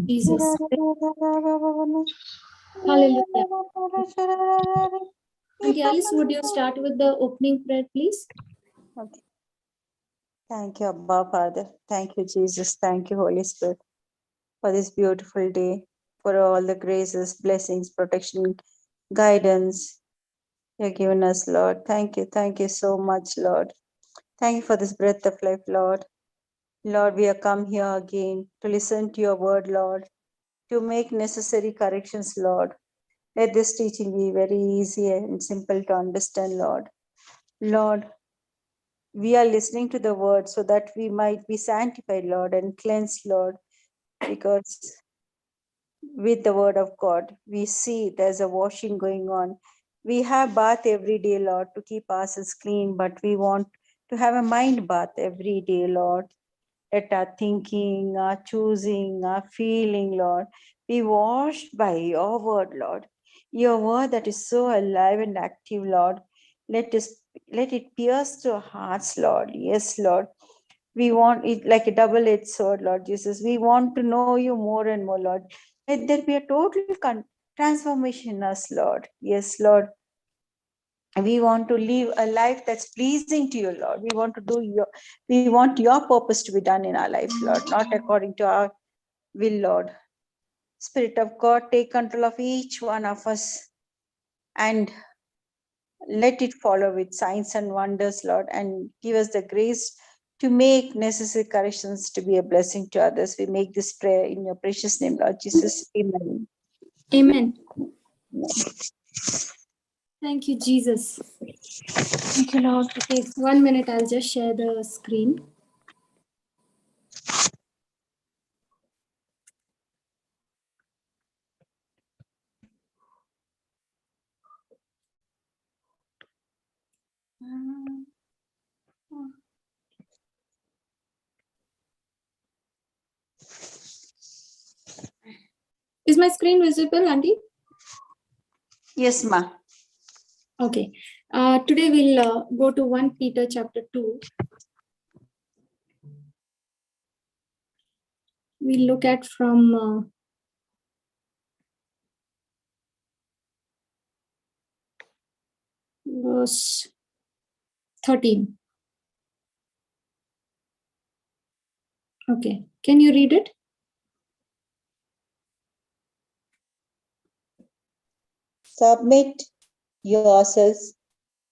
Jesus. Hallelujah. Auntie Alice, would you start with the opening prayer, please? Okay. Thank you, Abba, Father. Thank you, Jesus. Thank you, Holy Spirit, for this beautiful day, for all the graces, blessings, protection, guidance you have given us, Lord. Thank you. Thank you so much, Lord. Thank you for this breath of life, Lord. Lord, we have come here again to listen to your word, Lord, to make necessary corrections, Lord. Let this teaching be very easy and simple to understand, Lord. Lord, we are listening to the word so that we might be sanctified, Lord, and cleansed, Lord, because with the word of God, we see there's a washing going on. We have bath every day, Lord, to keep ourselves clean, but we want to have a mind bath every day, Lord. Let our thinking, our choosing, our feeling, Lord, be washed by your word, Lord. Your word that is so alive and active, Lord. Let it pierce to our hearts, Lord. Yes, Lord. We want it like a double-edged sword, Lord Jesus. We want to know you more and more, Lord. Let there be a total transformation in us, Lord. Yes, Lord. We want to live a life that's pleasing to you, Lord. We want your purpose to be done in our lives, Lord, not according to our will, Lord. Spirit of God, take control of each one of us and let it follow with signs and wonders, Lord, and give us the grace to make necessary corrections to be a blessing to others. We make this prayer in your precious name, Lord Jesus. Amen. Amen. Thank you, Jesus. Thank you, Lord. Okay, 1 minute. I'll just share the screen. Is my screen visible, Auntie? Yes, ma. Okay. Today we'll go to 1 Peter chapter 2. We'll look at from verse 13. Okay. Can you read it? Submit yourselves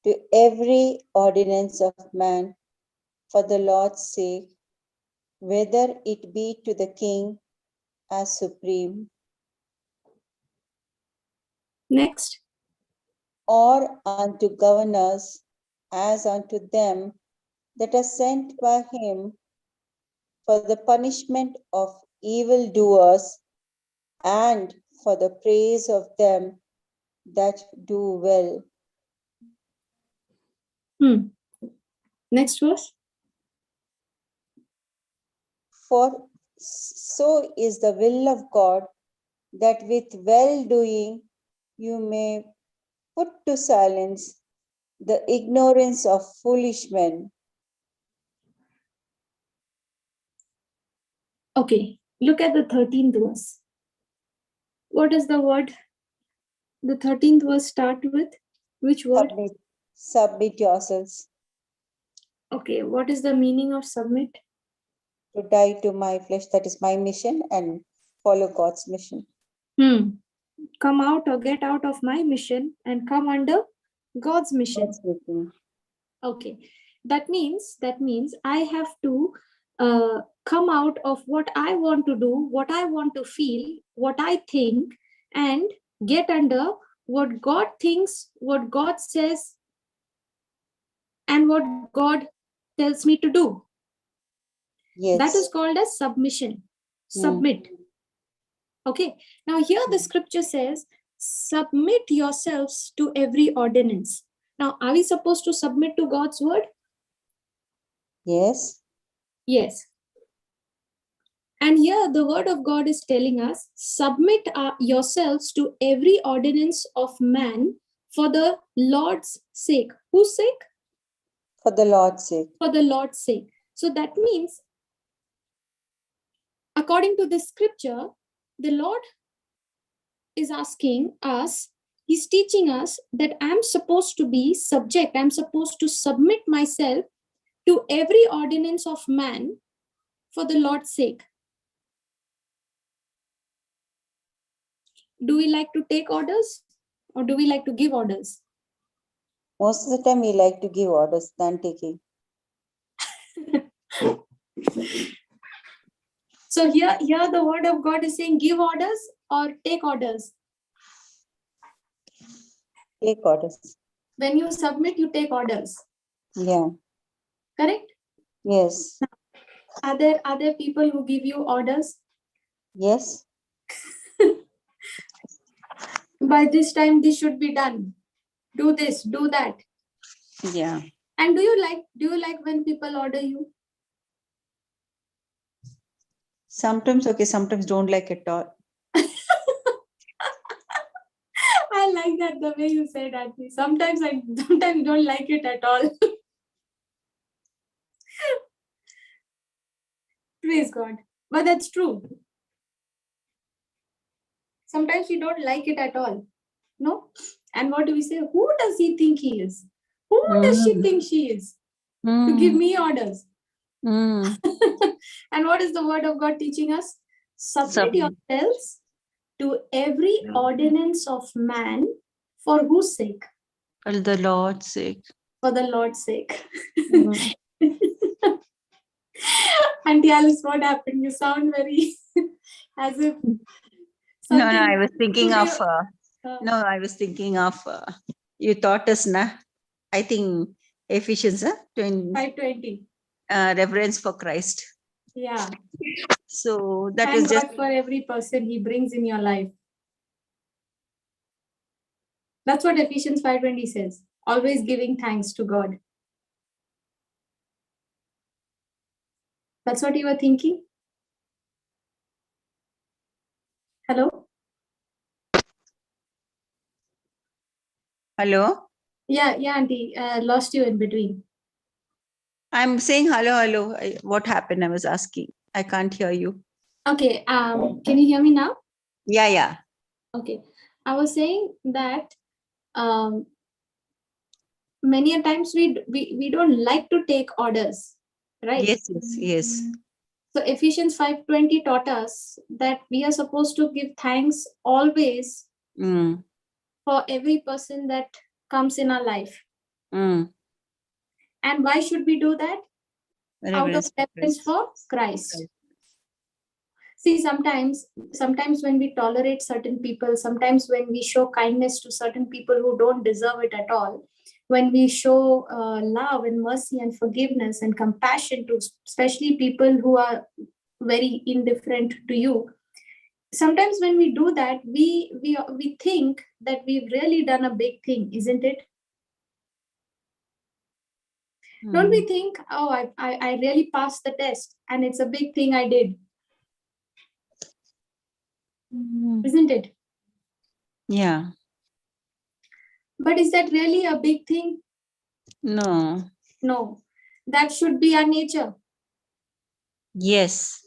to every ordinance of man for the Lord's sake, whether it be to the king as supreme, Next. or unto governors as unto them that are sent by him for the punishment of evildoers and for the praise of them that do well. Next verse. For so is the will of God, that with well-doing you may put to silence the ignorance of foolish men. Okay. Look at the 13th verse. What is the word? The 13th verse start with which word? Submit yourselves. Okay. What is the meaning of submit? To die to my flesh, that is my mission, and follow God's mission. Come out or get out of my mission and come under God's mission. God's mission. Okay. That means I have to come out of what I want to do, what I want to feel, what I think, and get under what God thinks, what God says, and what God tells me to do. Yes. That is called as submission. Submit. Okay. Now here the scripture says, submit yourselves to every ordinance. Now, are we supposed to submit to God's word? Yes. Yes. And here the word of God is telling us, submit yourselves to every ordinance of man for the Lord's sake. Whose sake? For the Lord's sake. For the Lord's sake. So that means, according to this scripture, the Lord is asking us, He's teaching us that I'm supposed to be subject, I'm supposed to submit myself to every ordinance of man for the Lord's sake. Do we like to take orders or do we like to give orders? Most of the time we like to give orders than taking. So here the word of God is saying, give orders or take orders. Take orders. When you submit, you take orders. Yeah. Correct? Yes. Are there people who give you orders? Yes. By this time, this should be done. Do this, do that. Yeah. And do you like when people order you? Sometimes okay, sometimes don't like it at all. I like that the way you said that. Sometimes don't like it at all. Praise God. But that's true. Sometimes we don't like it at all. No? And what do we say? Who does he think he is? Who does she think she is? To give me orders. And what is the word of God teaching us? Submit yourselves to every ordinance of man for whose sake? For the Lord's sake. For the Lord's sake. Auntie Alice, what happened? You sound very as if No, I was thinking today, of you taught us, I think Ephesians 5:20. Reverence for Christ. Yeah. So that Thank is just God for every person he brings in your life. That's what Ephesians 5:20 says. Always giving thanks to God. That's what you were thinking? Hello? hello. Yeah, Auntie. Lost you in between. I'm saying hello. What happened? I was asking. I can't hear you. Okay. Can you hear me now? Yeah. Okay. I was saying that many a times we don't like to take orders, right? Yes. So Ephesians 5:20 taught us that we are supposed to give thanks always for every person that comes in our life. And why should we do that? Out of reverence for Christ. See, sometimes when we tolerate certain people, sometimes when we show kindness to certain people who don't deserve it at all, when we show love and mercy and forgiveness and compassion to especially people who are very indifferent to you, sometimes when we do that, we think that we've really done a big thing, isn't it? Don't we think, oh, I really passed the test and it's a big thing I did? Isn't it? Yeah. But is that really a big thing? No. That should be our nature. Yes.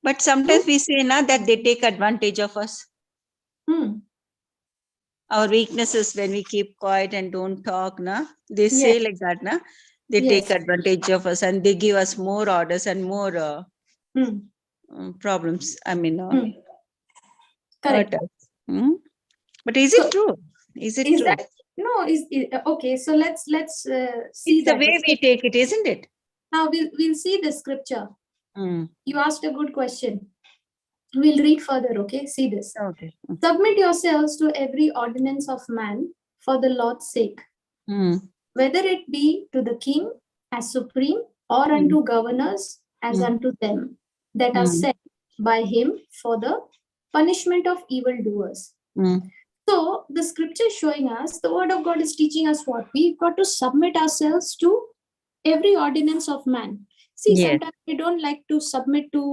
But sometimes we say that they take advantage of us. Our weaknesses when we keep quiet and don't talk, they say like that, they take advantage of us and they give us more orders and more problems. I mean, correct. But is it true? Is it true? No, okay. So let's see it's the way we take it, isn't it? Now we'll see the scripture. You asked a good question. We'll read further. Okay, see this. Okay. Submit yourselves to every ordinance of man for the Lord's sake, whether it be to the king as supreme or unto governors as unto them that are set by him for the punishment of evildoers. So the scripture is showing us, the word of God is teaching us what? We've got to submit ourselves to every ordinance of man. See, Yes. sometimes we don't like to submit to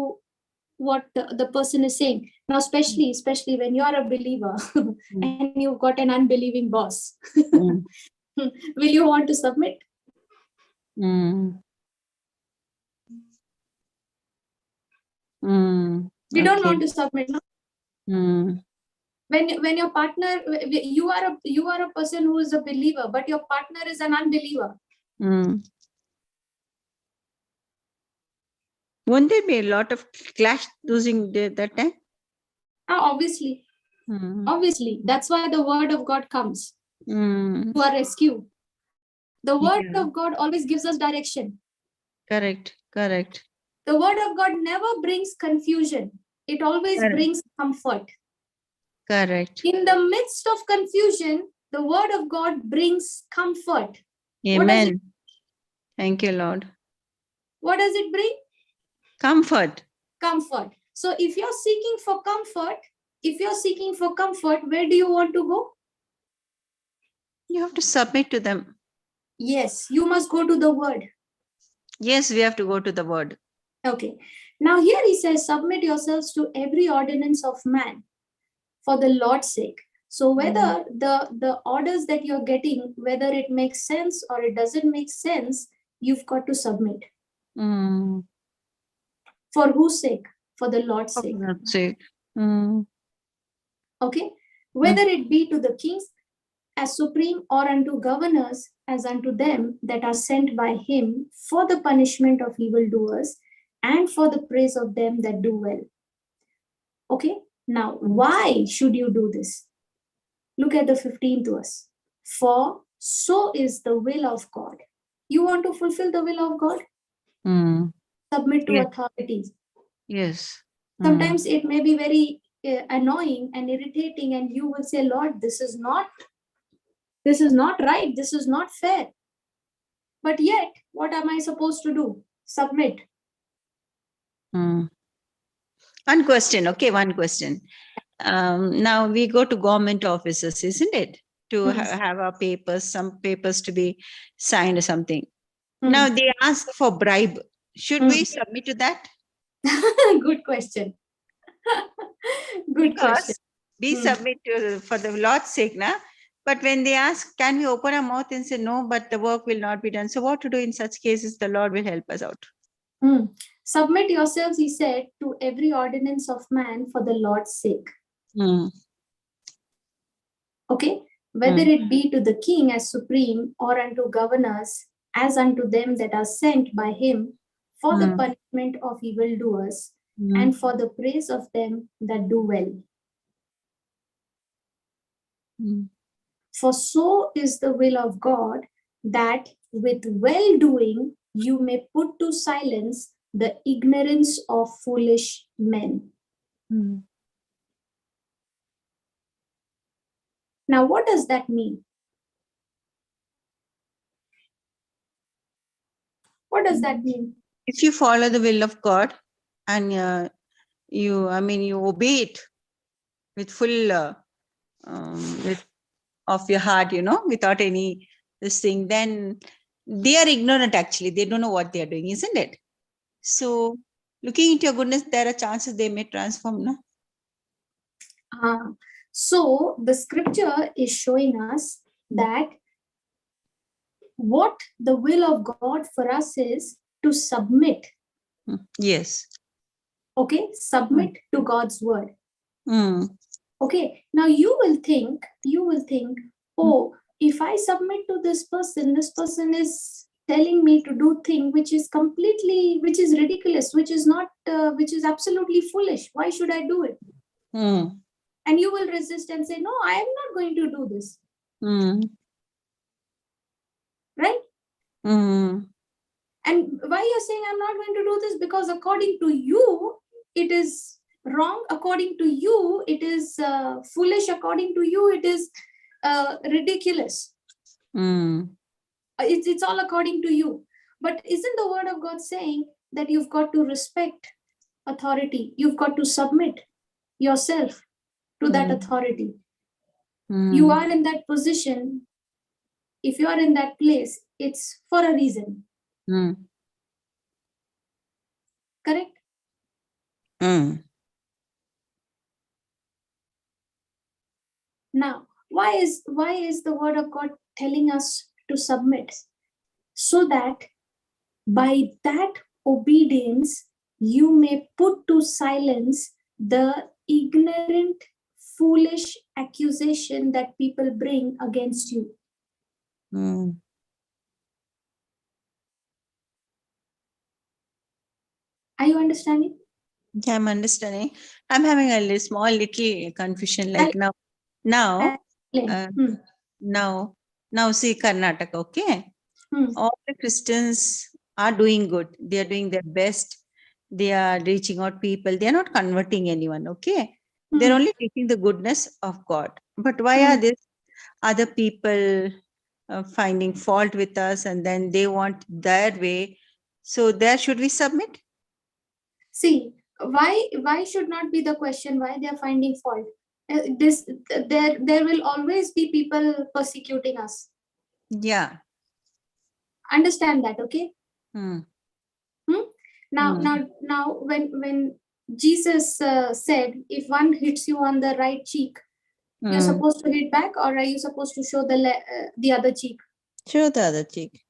what the person is saying. Now, especially when you are a believer and you've got an unbelieving boss, Mm. will you want to submit? Mm. Mm. We don't Okay. want to submit. No? Mm. When your partner, you are a person who is a believer, but your partner is an unbeliever. Mm. Won't there be a lot of clash losing that time? Obviously, obviously, that's why the word of God comes to our rescue. The word Yeah. of God always gives us direction. Correct. Correct. The word of God never brings confusion. It always Correct. brings comfort. Correct. In the midst of confusion, the word of God brings comfort. Amen. Thank you, Lord. What does it bring? Comfort. Comfort. So if you're seeking for comfort, where do you want to go? You have to submit to them. Yes, you must go to the word. Yes, we have to go to the word. Okay. Now here he says, submit yourselves to every ordinance of man for the Lord's sake. So whether the orders that you're getting, whether it makes sense or it doesn't make sense, you've got to submit. Mm. For whose sake? For the Lord's For sake. God's sake. Mm. Okay. Whether it be to the kings as supreme or unto governors as unto them that are sent by him for the punishment of evildoers and for the praise of them that do well. Okay. Now, why should you do this? Look at the 15th verse. For so is the will of God. You want to fulfill the will of God? Mm. Submit to Yes. authorities. Yes. Sometimes it may be very annoying and irritating, and you will say, Lord, this is not right, this is not fair. But yet, what am I supposed to do? Submit. Mm. One question. Okay, one question. Now we go to government offices, isn't it? To have our papers, some papers to be signed or something. Now they ask for bribe. Should we submit to that? Good question. Good question. We submit to, for the Lord's sake, na? But when they ask, can we open our mouth and say no, but the work will not be done. So what to do in such cases? The Lord will help us out. Submit yourselves, he said, to every ordinance of man for the Lord's sake. Okay? Whether it be to the king as supreme or unto governors as unto them that are sent by him for the punishment of evildoers and for the praise of them that do well. For so is the will of God, that with well-doing you may put to silence the ignorance of foolish men. Now, what does that mean? What does that mean? If you follow the will of God and you obey it with full of your heart, without any this thing, then they are ignorant actually. They don't know what they are doing, isn't it? So looking into your goodness, there are chances they may transform, no? So the scripture is showing us that what the will of God for us is to submit. Yes. Okay, submit to God's word. Mm. Okay, now you will think, oh, if I submit to this person is telling me to do thing which is ridiculous, which is absolutely foolish. Why should I do it? And you will resist and say, no, I am not going to do this. Right? And why you're saying I'm not going to do this? Because according to you, it is wrong. According to you, it is foolish. According to you, it is ridiculous. It's all according to you. But isn't the word of God saying that you've got to respect authority? You've got to submit yourself to that authority. You are in that position. If you are in that place, it's for a reason. Correct? Mm. Now, why is the word of God telling us to submit? So that by that obedience, you may put to silence the ignorant, foolish accusation that people bring against you. Mm. Are you understanding? Yeah, I'm understanding. I'm having a small little confusion. Like now, uh, now see Karnataka, okay? All the Christians are doing good. They are doing their best. They are reaching out people. They are not converting anyone, okay? They're only teaching the goodness of God. But why are these other people finding fault with us, and then they want their way? So there should we submit? See, why should not be the question why they are finding fault. There will always be people persecuting us. Yeah. Understand that, okay? Hmm. Now, when Jesus said, if one hits you on the right cheek, you're supposed to hit back, or are you supposed to show the other cheek? Show the other cheek.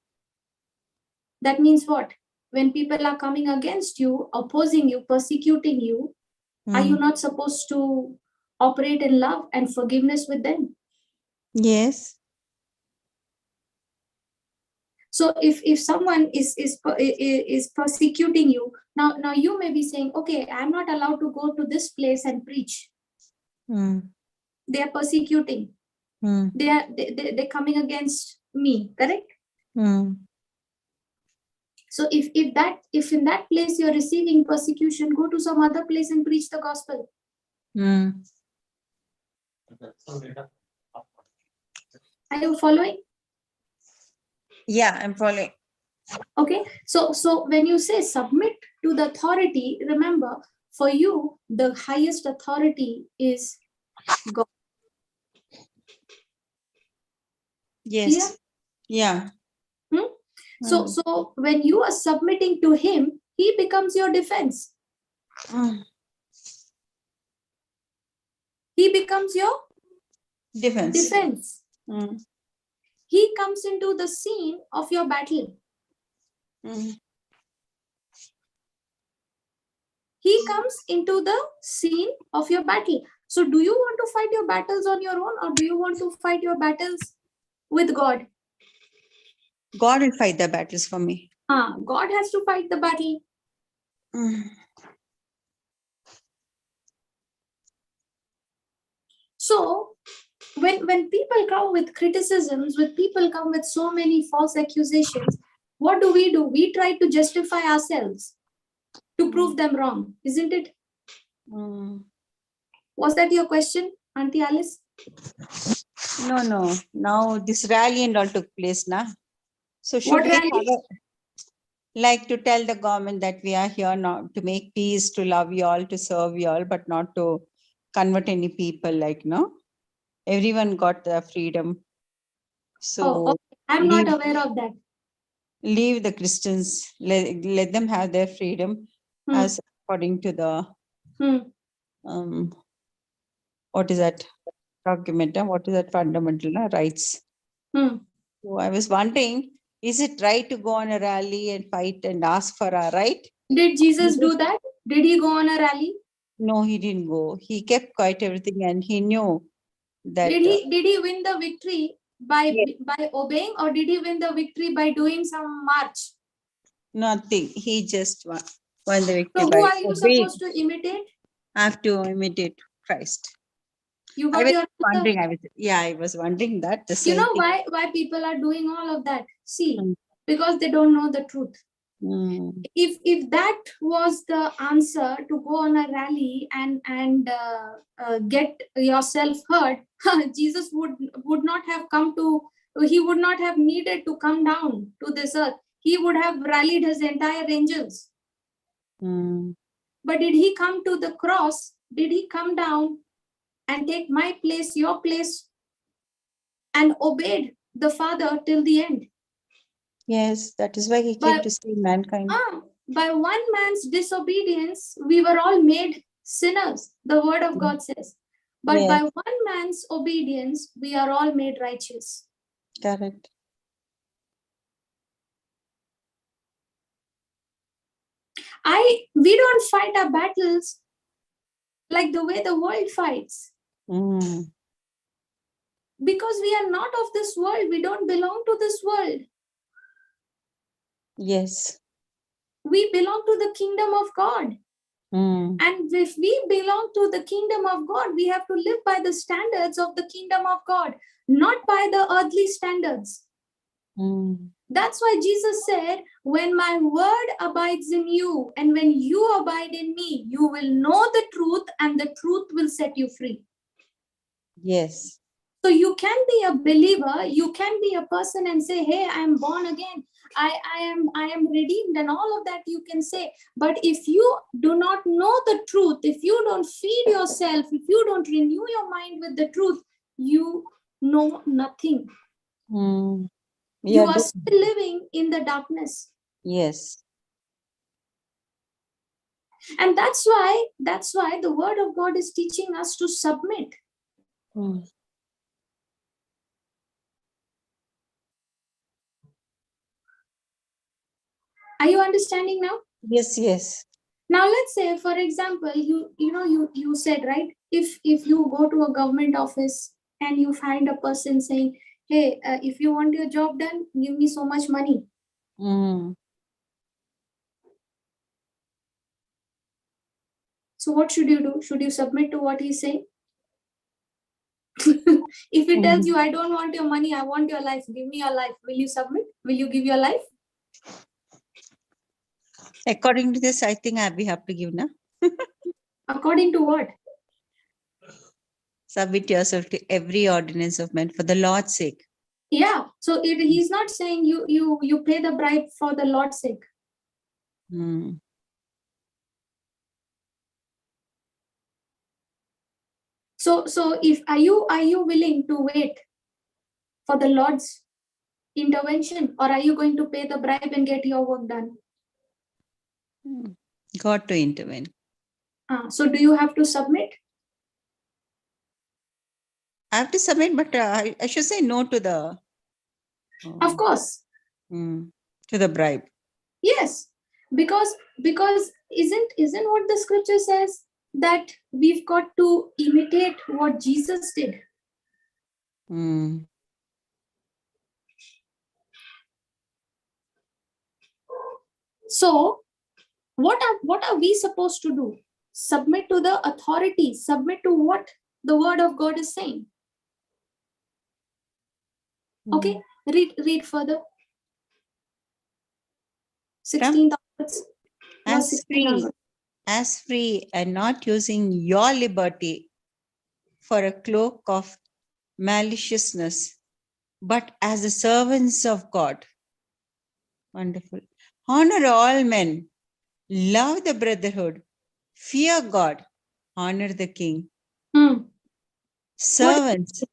That means what? When people are coming against you, opposing you, persecuting you, are you not supposed to operate in love and forgiveness with them? Yes. So if someone is persecuting you, now you may be saying, okay, I'm not allowed to go to this place and preach. They are persecuting. They're coming against me, correct? So if in that place you're receiving persecution, go to some other place and preach the gospel. Are you following? Yeah, I'm following. Okay, so when you say submit to the authority, remember, for you the highest authority is God. Yes. Yeah. So when you are submitting to him, he becomes your defense. He becomes your defense. He comes into the scene of your battle. He comes into the scene of your battle. So do you want to fight your battles on your own, or do you want to fight your battles with God? God will fight the battles for me. God has to fight the battle. So when people come with criticisms, when people come with so many false accusations, what do? We try to justify ourselves to prove them wrong, isn't it? Was that your question, Auntie Alice? No. Now this rally and all took place, na? So should What we rally? have like to tell the government that we are here not to make peace, to love you all, to serve you all, but not to convert any people, like, no? Everyone got the freedom. So okay. I'm not aware of that. Leave the Christians, let them have their freedom as according to the what is that document? What is that fundamental rights? So I was wondering, is it right to go on a rally and fight and ask for our right? Did Jesus do that? Did he go on a rally? No, he didn't go. He kept quiet everything, and he knew that. Did he win the victory by obeying, or did he win the victory by doing some march? Nothing. He just won the victory. So who are you supposed to imitate? I have to imitate Christ. You got your wondering. I was wondering that. You know why people are doing all of that? See, because they don't know the truth. If that was the answer, to go on a rally and get yourself heard, Jesus would not have come to. He would not have needed to come down to this earth. He would have rallied his entire angels. But did he come to the cross? Did he come down and take my place, your place, and obeyed the Father till the end? Yes, that is why he came to save mankind. by one man's disobedience, we were all made sinners, the word of God says. But Yes. by one man's obedience, we are all made righteous. Correct. We don't fight our battles like the way the world fights. Because we are not of this world. We don't belong to this world. Yes. We belong to the kingdom of God. And if we belong to the kingdom of God, we have to live by the standards of the kingdom of God, not by the earthly standards. That's why Jesus said, when my word abides in you and when you abide in me, you will know the truth and the truth will set you free. Yes. So you can be a believer, you can be a person and say, hey, I am born again. I am redeemed and all of that you can say. But if you do not know the truth, if you don't feed yourself, if you don't renew your mind with the truth, you know nothing. You are still living in the darkness. Yes. And that's why the word of God is teaching us to submit. Are you understanding now? Yes, yes. Now let's say, for example, you said, right, if you go to a government office and you find a person saying, hey, if you want your job done, give me so much money. So what should you do? Should you submit to what he's saying? If he tells you, I don't want your money, I want your life, give me your life, will you submit? Will you give your life? According to this, I think we have to give now. According to what? Submit yourself to every ordinance of men for the Lord's sake. Yeah. So he's not saying you pay the bribe for the Lord's sake. So if are you willing to wait for the Lord's intervention, or are you going to pay the bribe and get your work done? God to intervene. So do you have to submit? I have to submit, but I should say no to the. Of course. To the bribe. Yes, because isn't what the scripture says that we've got to imitate what Jesus did? So what are we supposed to do? Submit to the authority, submit to what the word of God is saying. Okay, read further. 16th as free and not using your liberty for a cloak of maliciousness, but as the servants of God. Wonderful. Honor all men, love the brotherhood, fear God, honor the king. Servants.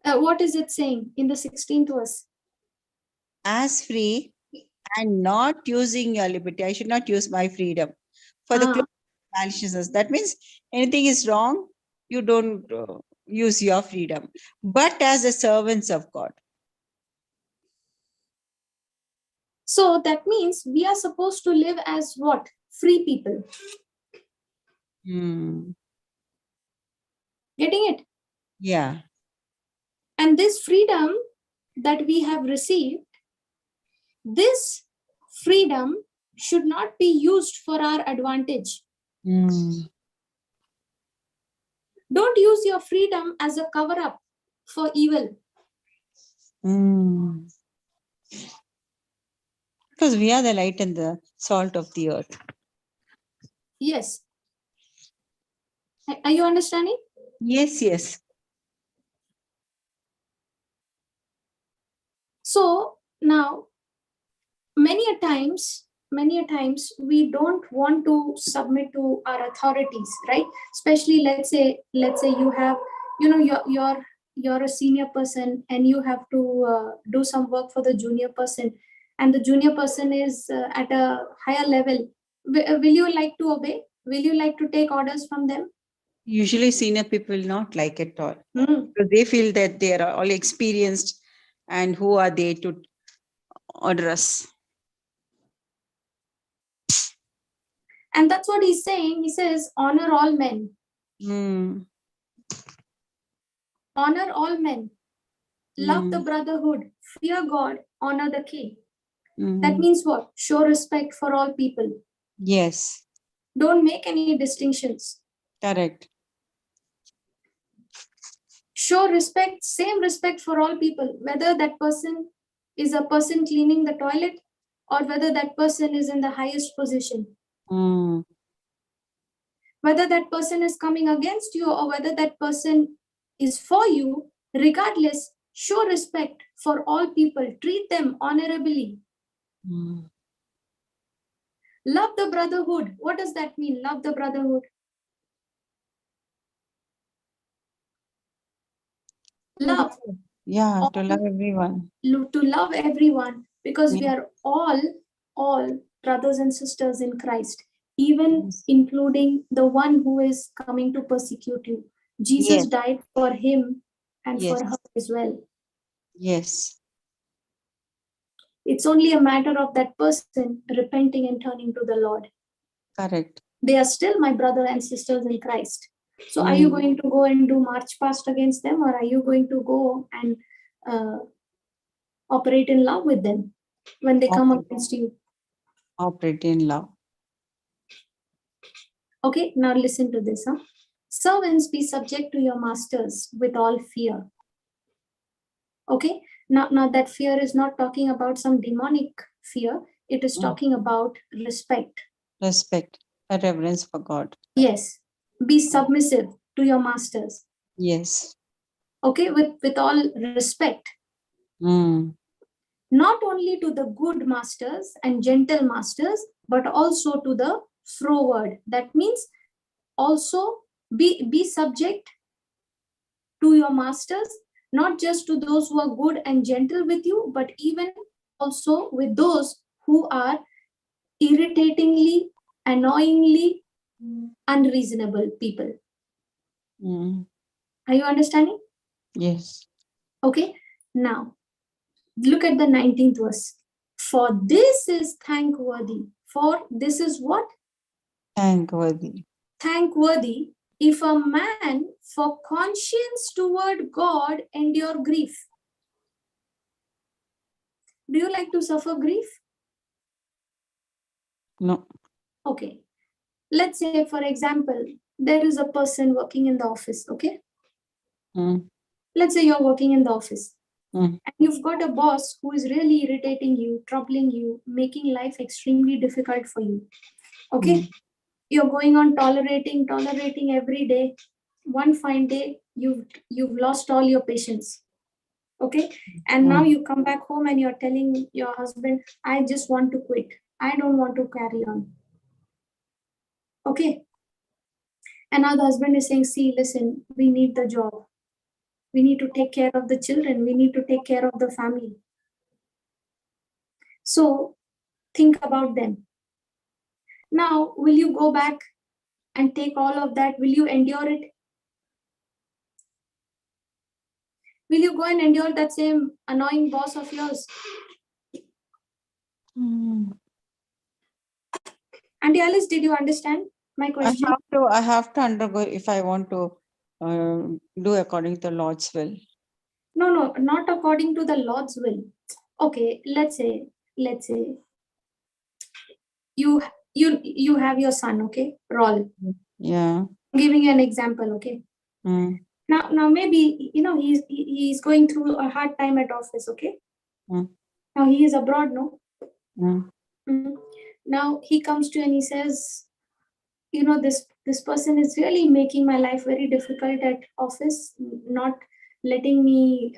What is it saying in the 16th verse? As free and not using your liberty. I should not use my freedom for the cloak of maliciousness. That means anything is wrong, you don't use your freedom, but as the servants of God. So that means we are supposed to live as what? Free people. Getting it? Yeah. And this freedom that we have received, this freedom should not be used for our advantage. Don't use your freedom as a cover-up for evil. Because we are the light and the salt of the earth. Yes. Are you understanding? Yes, yes. So now, many a times we don't want to submit to our authorities, right? Especially let's say you have, you're a senior person and you have to do some work for the junior person, and the junior person is at a higher level, will you like to obey? Will you like to take orders from them? Usually senior people not like it all. Hmm. So they feel that they are all experienced and who are they to order us? And that's what he's saying. He says, honor all men. Mm. Honor all men. Love the Mm. brotherhood. Fear God. Honor the king. That Mm. means what? Show respect for all people. Yes, Don't make any distinctions. correct. Show respect, same respect for all people, whether that person is a person cleaning the toilet or whether that person is in the highest position. Mm. Whether that person is coming against you or whether that person is for you, regardless, show respect for all people. Treat them honorably. Mm. Love the brotherhood. What does that mean? Love the brotherhood. Love. Yeah, to love everyone. To love everyone, because we Yeah. are all brothers and sisters in Christ, even Yes. including the one who is coming to persecute you. Jesus Yes. died for him and Yes. for her as well. Yes. It's only a matter of that person repenting and turning to the Lord. Correct. They are still my brother and sisters in Christ. So are you going to go and do march past against them, or are you going to go and operate in love with them when they come against you? Operate in love. Okay, now listen to this. Servants, be subject to your masters with all fear. Okay, now that fear is not talking about some demonic fear. It is talking about respect. Respect, a reverence for God. Yes, be submissive to your masters. Yes. Okay, with all respect. Mm. Not only to the good masters and gentle masters, but also to the froward. That means also be subject to your masters, not just to those who are good and gentle with you, but even also with those who are irritatingly, annoyingly unreasonable people. Mm. Are you understanding? Yes. Okay, now look at the 19th verse. For this is thankworthy. For this is what? Thankworthy. Thankworthy if a man for conscience toward God endure grief. Do you like to suffer grief? No. Okay. Let's say, for example, there is a person working in the office, okay? Mm. Let's say you're working in the office. Mm. And you've got a boss who is really irritating you, troubling you, making life extremely difficult for you. Okay? Mm. You're going on tolerating every day. One fine day, you've lost all your patience. Okay? And now you come back home and you're telling your husband, I just want to quit. I don't want to carry on. Okay? And now the husband is saying, see, listen, we need the job. We need to take care of the children. We need to take care of the family. So think about them. Now, will you go back and take all of that? Will you endure it? Will you go and endure that same annoying boss of yours? Mm. Auntie Alice, did you understand my question? I have to undergo if I want to do according to the Lord's will. No, not according to the Lord's will. Okay, let's say you have your son, okay, Roll. Yeah. I'm giving you an example, okay. Mm. Now maybe he's going through a hard time at office, okay. Mm. Now he is abroad, no. Mm. Mhm. Now he comes to you and he says, this person is really making my life very difficult at office, not letting me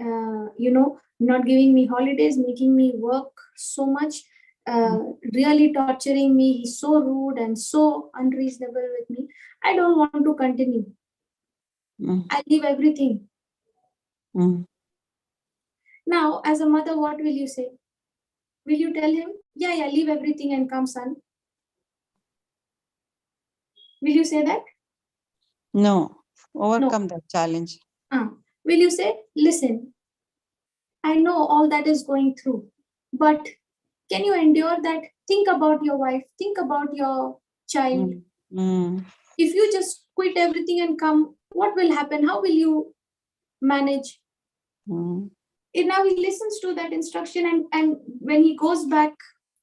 not giving me holidays, making me work so much, really torturing me. He's so rude and so unreasonable with me. I don't want to continue. Mm. I leave everything. Mm. Now as a mother, what will you say? Will you tell him, yeah, leave everything and come, son? Will you say that? No. Overcome that challenge. Will you say, listen, I know all that is going through, but can you endure that? Think about your wife, think about your child. If you just quit everything and come, what will happen? How will you manage? And now he listens to that instruction, and when he goes back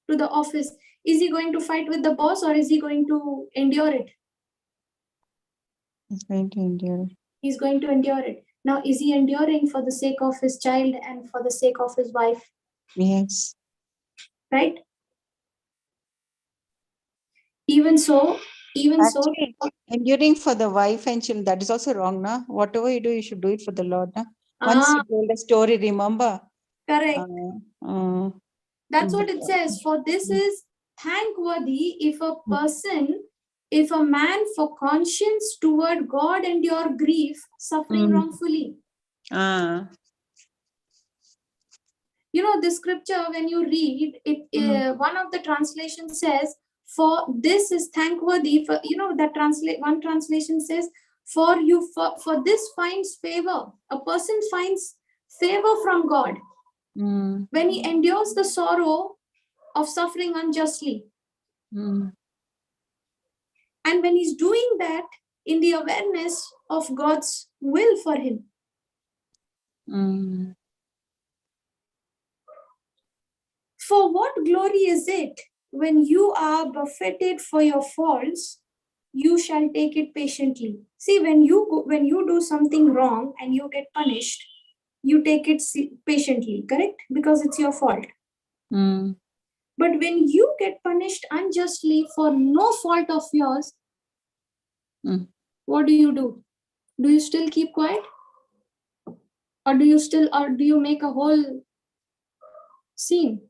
to the office, is he going to fight with the boss or is he going to endure it? He's going to endure it. He's going to endure it. Now, is he enduring for the sake of his child and for the sake of his wife? Yes. Right? Even so, enduring for the wife and children, that is also wrong, na? Whatever you do, you should do it for the Lord, na? Once you told a story, remember? Correct. That's what it says. For this is thankworthy if a person, if a man for conscience toward God endure grief, suffering wrongfully. You know, this scripture, when you read it, one of the translations says, for this is thankworthy. For, you know, that one translation says, for this finds favor. A person finds favor from God when he endures the sorrow of suffering unjustly. And when he's doing that in the awareness of God's will for him. For what glory is it when you are buffeted for your faults, you shall take it patiently. See, when you do something wrong and you get punished, you take it patiently, correct? Because it's your fault. But when you get punished unjustly for no fault of yours, what do? Do you still keep quiet? Or do you make a whole scene?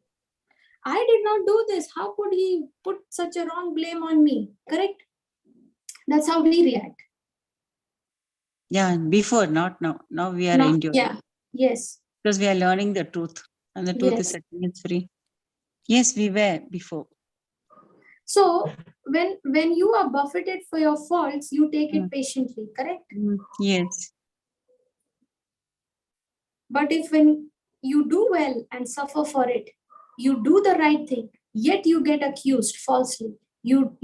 I did not do this. How could he put such a wrong blame on me? Correct? That's how we react. Yeah, before, not now. Now we are enduring. Yeah, yes. Because we are learning the truth. And the truth is setting us free. Yes, we were before. So, when you are buffeted for your faults, you take it patiently, correct? Yes. But if when you do well and suffer for it, you do the right thing, yet you get accused falsely. You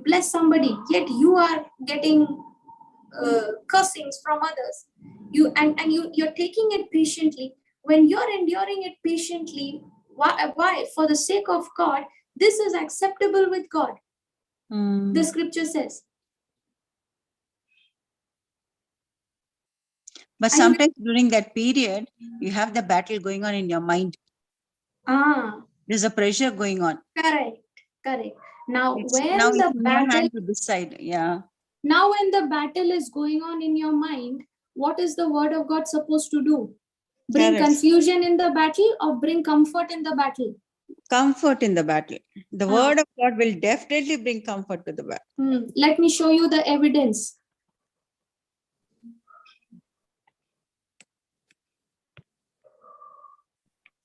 bless somebody, yet you are getting cursings from others. You're taking it patiently. When you're enduring it patiently, why? For the sake of God, this is acceptable with God. The scripture says. But sometimes during that period, you have the battle going on in your mind. There's a pressure going on. Correct. Now, It's in your hand to decide. Yeah. Now, when the battle is going on in your mind, what is the word of God supposed to do? Bring confusion in the battle or bring comfort in the battle? Comfort in the battle. The word of God will definitely bring comfort to the battle. Let me show you the evidence.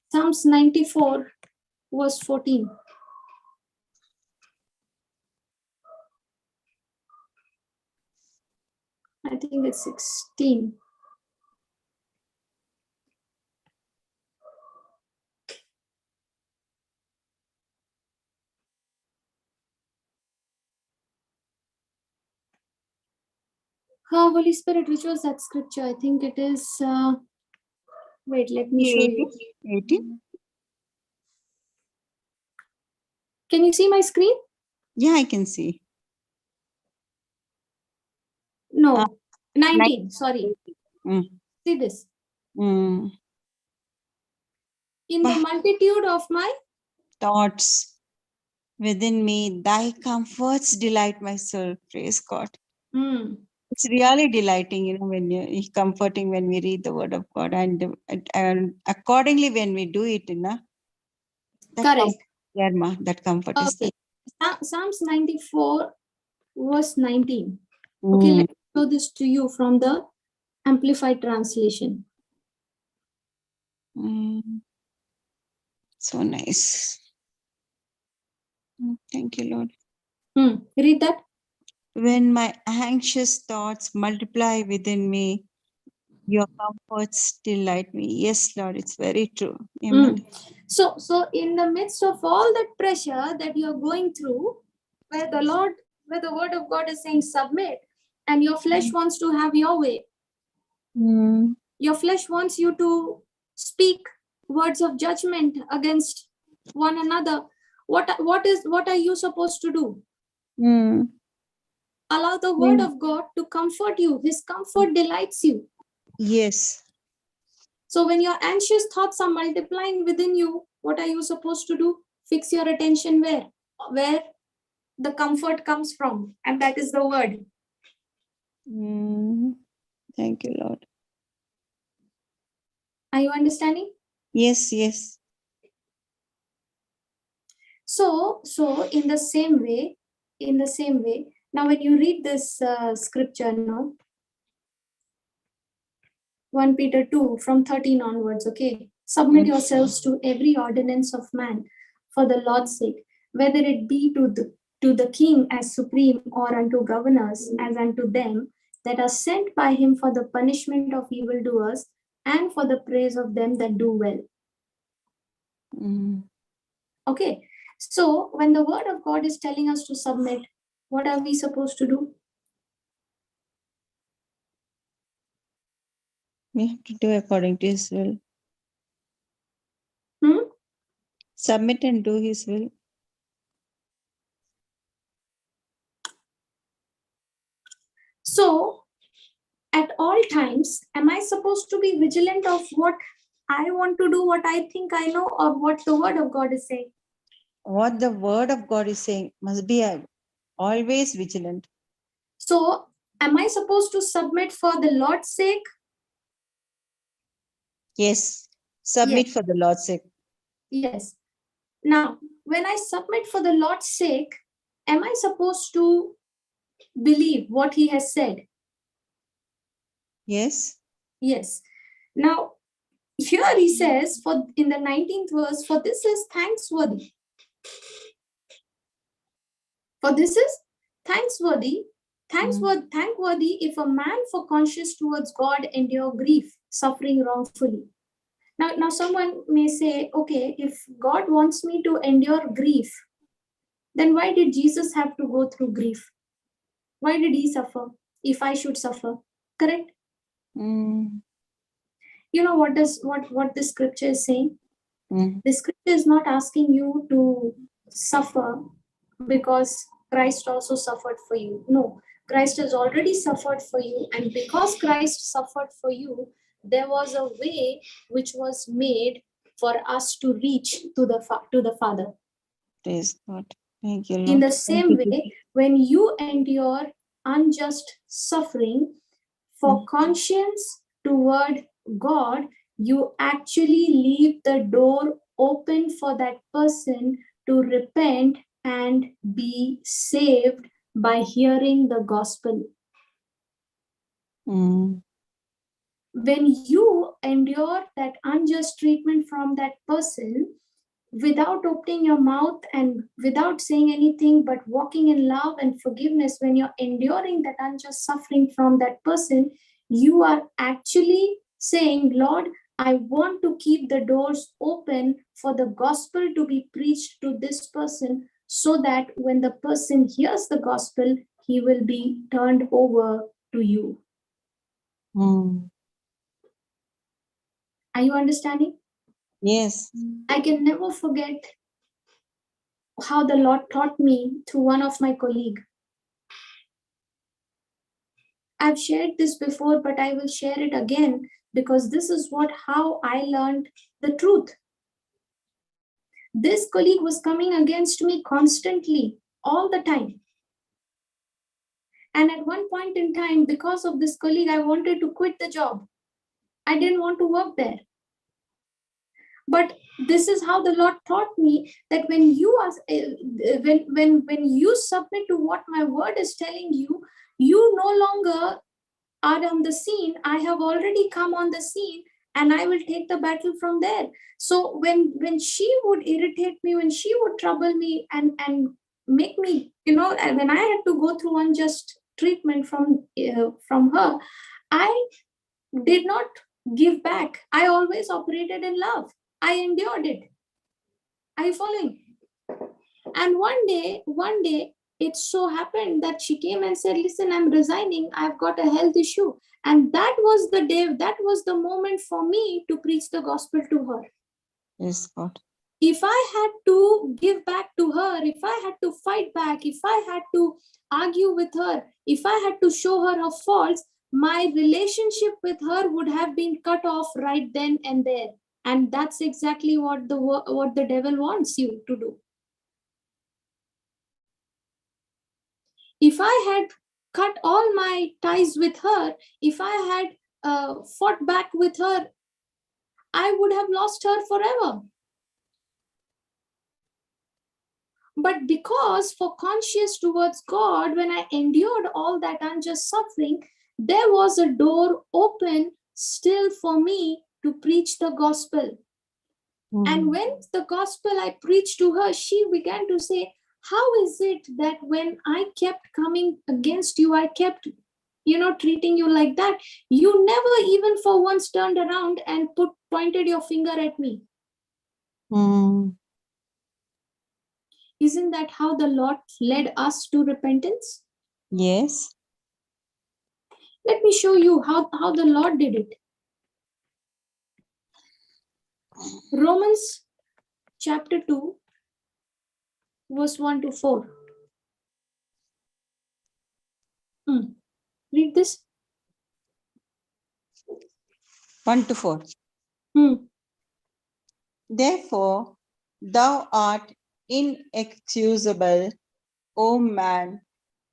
Psalms 94, verse 14. I think it's 16. Holy Spirit, which was that scripture? I think it is. Wait, let me show you. 18. Can you see my screen? Yeah, I can see. No, 19. Sorry. See this. In the multitude of my thoughts within me, thy comforts delight my soul. Praise God. It's really delighting, when you're comforting when we read the word of God, and accordingly when we do it, correct. That comfort is there. Psalms 94, verse 19. Okay, let me show this to you from the Amplified Translation. So nice. Thank you, Lord. Read that. When my anxious thoughts multiply within me, your comforts delight me. Yes, Lord, it's very true. Amen. So in the midst of all that pressure that you're going through, where the word of God is saying submit, and your flesh wants to have your way. Your flesh wants you to speak words of judgment against one another. What are you supposed to do? Allow the word of God to comfort you. His comfort delights you. Yes. So when your anxious thoughts are multiplying within you, what are you supposed to do? Fix your attention where the comfort comes from, and that is the word. Thank you, Lord. Are you understanding? Yes, yes. So in the same way, now when you read this scripture now, 1 Peter 2 from 13 onwards, okay? Submit yourselves to every ordinance of man for the Lord's sake, whether it be to the king as supreme, or unto governors as unto them that are sent by him for the punishment of evildoers and for the praise of them that do well. Okay, so when the word of God is telling us to submit, what are we supposed to do? We have to do according to his will. Submit and do his will. So at all times, am I supposed to be vigilant of what I want to do, what I think I know, or what the word of God is saying? What the word of God is saying must be always vigilant. So am I supposed to submit for the Lord's sake? Yes. Submit for the Lord's sake. Yes. Now, when I submit for the Lord's sake, am I supposed to believe what he has said? Yes. Yes. Now, here he says, for in the 19th verse, for this is thanksworthy. For this is thanksworthy if a man for conscience towards God endure grief, suffering wrongfully. Now someone may say, okay, if God wants me to endure grief, then why did Jesus have to go through grief? Why did he suffer if I should suffer? Correct? You know what the scripture is saying? The scripture is not asking you to suffer because Christ also suffered for you. No, Christ has already suffered for you, and because Christ suffered for you, there was a way which was made for us to reach to the Father. Praise God. Thank you, Lord. In the same way, when you endure unjust suffering for conscience toward God, you actually leave the door open for that person to repent and be saved by hearing the gospel. When you endure that unjust treatment from that person, without opening your mouth and without saying anything, but walking in love and forgiveness, when you're enduring that unjust suffering from that person, you are actually saying, Lord, I want to keep the doors open for the gospel to be preached to this person, so that when the person hears the gospel, he will be turned over to you. Are you understanding? Yes. I can never forget how the Lord taught me through one of my colleagues. I've shared this before, but I will share it again, because this is how I learned the truth. This colleague was coming against me constantly, all the time. And at one point in time, because of this colleague, I wanted to quit the job. I didn't want to work there. But this is how the Lord taught me, that when you are, when you submit to what my word is telling you, you no longer are on the scene. I have already come on the scene, and I will take the battle from there. So when she would irritate me, when she would trouble me and make me, and when I had to go through unjust treatment from her, I did not give back. I always operated in love. I endured it. Are you following? And one day, it so happened that she came and said, listen, I'm resigning. I've got a health issue. And that was the day, that was the moment for me to preach the gospel to her. Yes, God. If I had to give back to her, if I had to fight back, if I had to argue with her, if I had to show her her faults, my relationship with her would have been cut off right then and there. And that's exactly what the devil wants you to do. If I had cut all my ties with her, if I had fought back with her, I would have lost her forever. But because for conscience towards God, when I endured all that unjust suffering, there was a door open still for me to preach the gospel. And when the gospel I preached to her, she began to say, how is it that when I kept coming against you, I kept, treating you like that, you never even for once turned around and pointed your finger at me? Isn't that how the Lord led us to repentance? Yes. Let me show you how the Lord did it. Romans chapter 2, verse 1 to 4. Read this. 1 to 4. Therefore, thou art inexcusable, O man,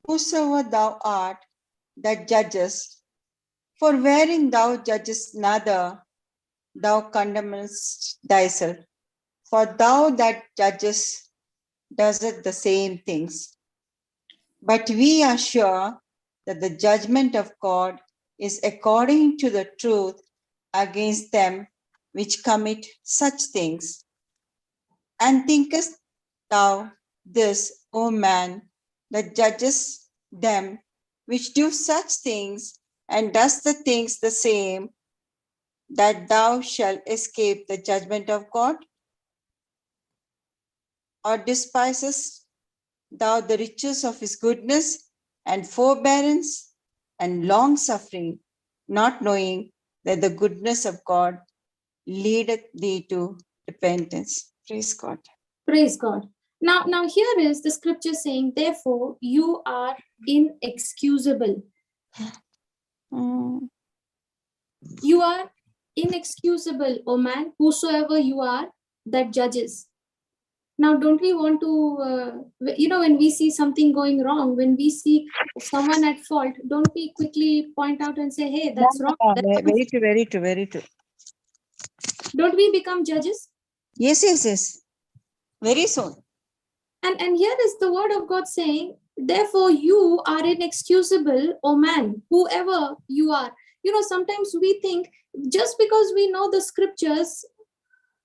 whosoever thou art that judgest. For wherein thou judgest another, thou condemnest thyself. For thou that judgest doest the same things. But we are sure that the judgment of God is according to the truth against them which commit such things. And thinkest thou this, O man, that judgest them which do such things, and does the things the same, that thou shalt escape the judgment of God? Or despisest thou the riches of his goodness and forbearance and long suffering, not knowing that the goodness of God leadeth thee to repentance? Praise God. Praise God. Now here is the scripture saying, therefore, you are inexcusable. You are inexcusable, O man, whosoever you are that judges. Now, don't we want to, when we see something going wrong, when we see someone at fault, don't we quickly point out and say, hey, that's wrong. Very true, very true, very true. Don't we become judges? Yes. Very soon. And here is the word of God saying, therefore you are inexcusable, O man, whoever you are. Sometimes we think just because we know the scriptures,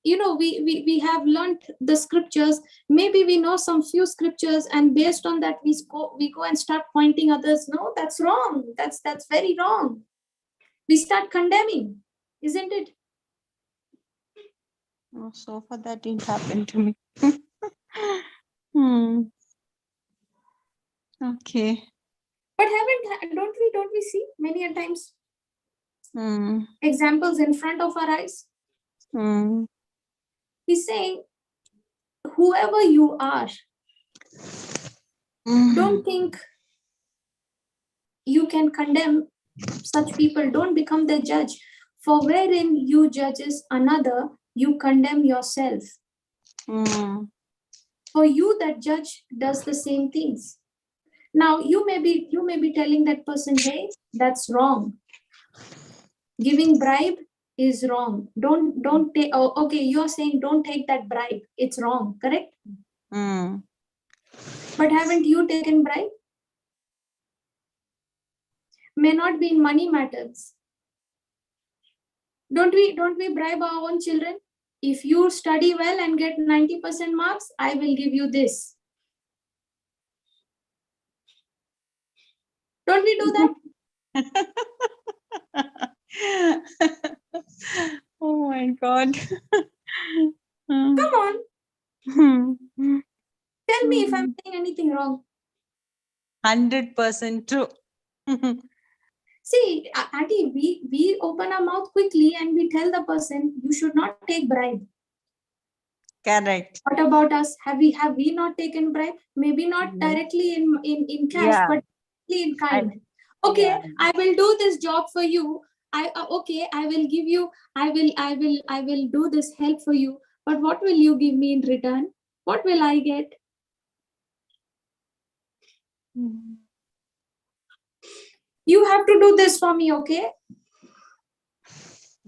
we have learned the scriptures, maybe we know some few scriptures, and based on that we go and start pointing others. No, that's wrong. That's very wrong. We start condemning, isn't it? Oh, so far that didn't happen to me. Okay. But don't we see many a times examples in front of our eyes? He's saying, whoever you are, don't think you can condemn such people. Don't become their judge. For wherein you judges another, you condemn yourself. For you that judge does the same things. Now you may be telling that person, hey, that's wrong. Giving bribe is wrong. Don't take. Oh, okay, you're saying don't take that bribe. It's wrong, correct? But haven't you taken bribe? May not be in money matters. Don't we bribe our own children? If you study well and get 90% marks, I will give you this. Don't we do that? Oh my God. Come on, tell me if I'm saying anything wrong. 100% true. See, Auntie, we open our mouth quickly and we tell the person, you should not take bribe. Correct. What about us? Have we not taken bribe? Maybe not directly in cash, Yeah. but in kind. Okay, Yeah. I will do this job for you. Okay, I will give you. I will do this help for you. But what will you give me in return? What will I get? You have to do this for me, okay?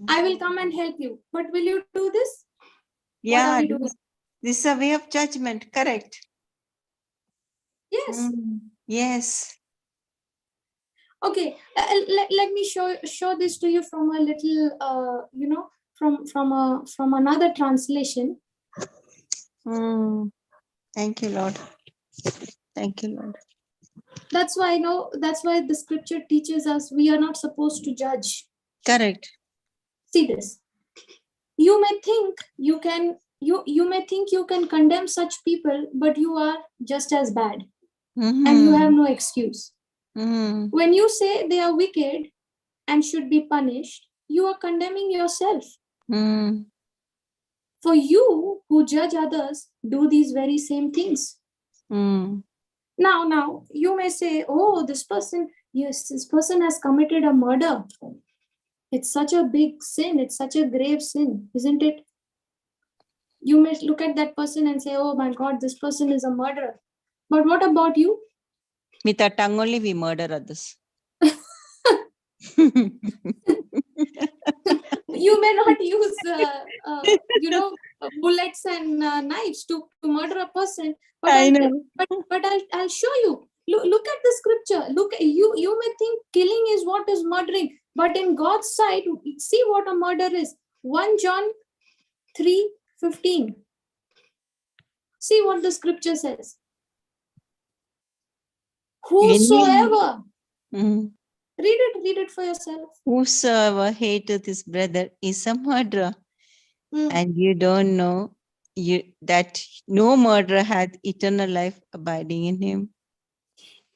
I will come and help you. But will you do this? What Yeah. are we doing? This is a way of judgment. Correct. Yes. Yes. Okay, let me show this to you from a little from another translation. Thank you, Lord. Thank you, Lord. That's why the scripture teaches us we are not supposed to judge. Correct. See this. You may think you can condemn such people, but you are just as bad, and you have no excuse. When you say they are wicked and should be punished, you are condemning yourself. For you who judge others do these very same things. Now you may say, oh, this person has committed a murder. It's such a big sin. It's such a grave sin, isn't it? You may look at that person and say, oh my God, this person is a murderer. But what about you? With our tongue only we murder others. You may not use, bullets and knives to murder a person. But I'll show you. Look at the scripture. You may think killing is what is murdering, but in God's sight, see what a murder is. 1 John 3:15. See what the scripture says. Whosoever. Read it for yourself. Whosoever hateth his brother is a murderer. And you don't know that no murderer hath eternal life abiding in him.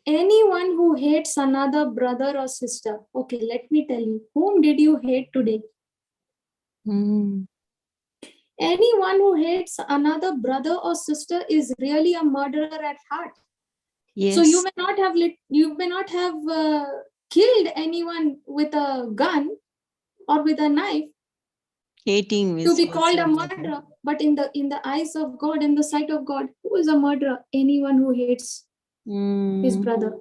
Anyone who hates another brother or sister. Okay, let me tell you. Whom did you hate today? Anyone who hates another brother or sister is really a murderer at heart. Yes. So you may not have killed anyone with a gun or with a knife. Hating to be called a murderer, but in the eyes of God, in the sight of God, who is a murderer? Anyone who hates his brother.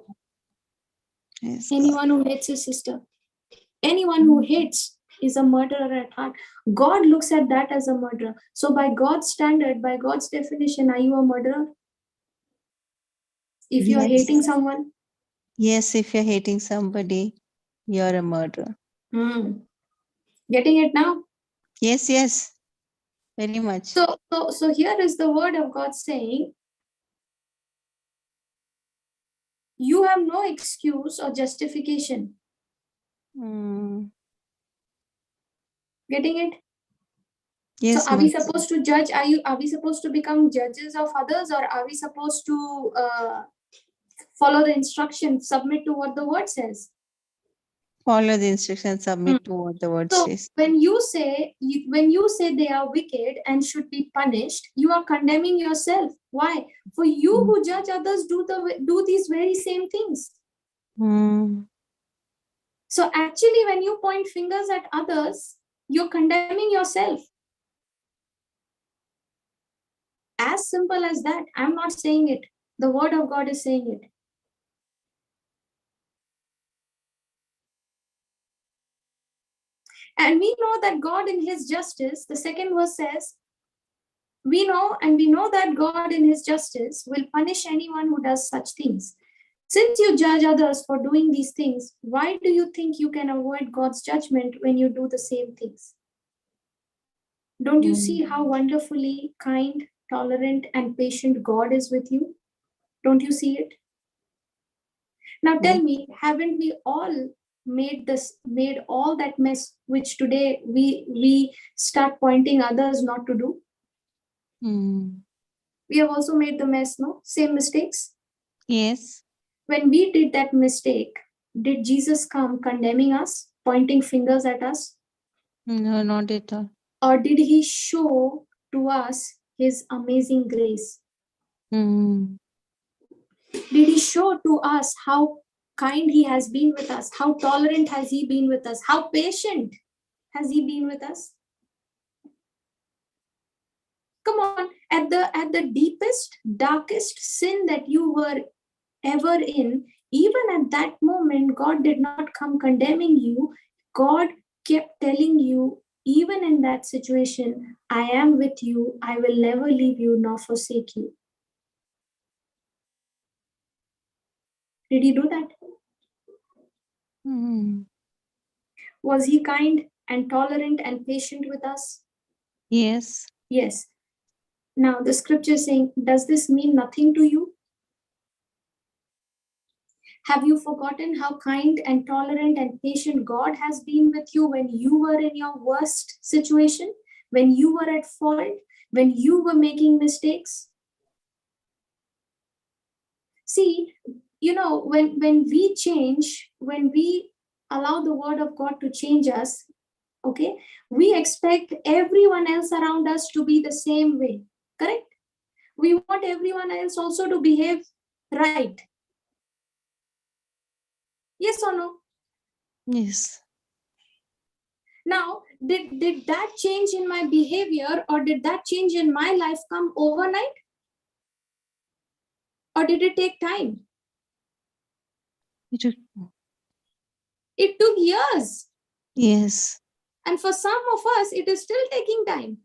Yes, anyone who hates his sister. Anyone who hates is a murderer at heart. God looks at that as a murderer. So by God's standard, by God's definition, are you a murderer? If you're hating someone? Yes, if you're hating somebody, you're a murderer. Getting it now? Yes. Very much. So here is the word of God saying, you have no excuse or justification. Getting it? Yes. So are we supposed to judge? Are we supposed to become judges of others, or are we supposed to follow the instructions, submit to what the word says? Follow the instructions, submit to what the word says. When you say they are wicked and should be punished, you are condemning yourself. Why? For you who judge others do these very same things. So actually, when you point fingers at others, you're condemning yourself. As simple as that. I'm not saying it. The word of God is saying it. And we know that God in his justice, the second verse says, we know that God in his justice will punish anyone who does such things. Since you judge others for doing these things, why do you think you can avoid God's judgment when you do the same things? Don't you see how wonderfully kind, tolerant, and patient God is with you? Don't you see it? Now tell me, haven't we all made all that mess which today we start pointing others not to do? We have also made the mess, no? Same mistakes? Yes. When we did that mistake, did Jesus come condemning us, pointing fingers at us? No, not at all. Or did he show to us his amazing grace? Did he show to us how kind he has been with us? How tolerant has he been with us? How patient has he been with us? Come on, at the deepest, darkest sin that you were ever in, even at that moment, God did not come condemning you. God kept telling you, even in that situation, I am with you. I will never leave you nor forsake you. Did he do that? Was he kind and tolerant and patient with us? Yes. Yes. Now the scripture is saying, does this mean nothing to you? Have you forgotten how kind and tolerant and patient God has been with you when you were in your worst situation, when you were at fault, when you were making mistakes? See, when we change, when we allow the word of God to change us, okay, we expect everyone else around us to be the same way, correct? We want everyone else also to behave right. Yes or no? Yes. Now, did that change in my behavior or did that change in my life come overnight? Or did it take time? It took years. Yes. And for some of us, it is still taking time.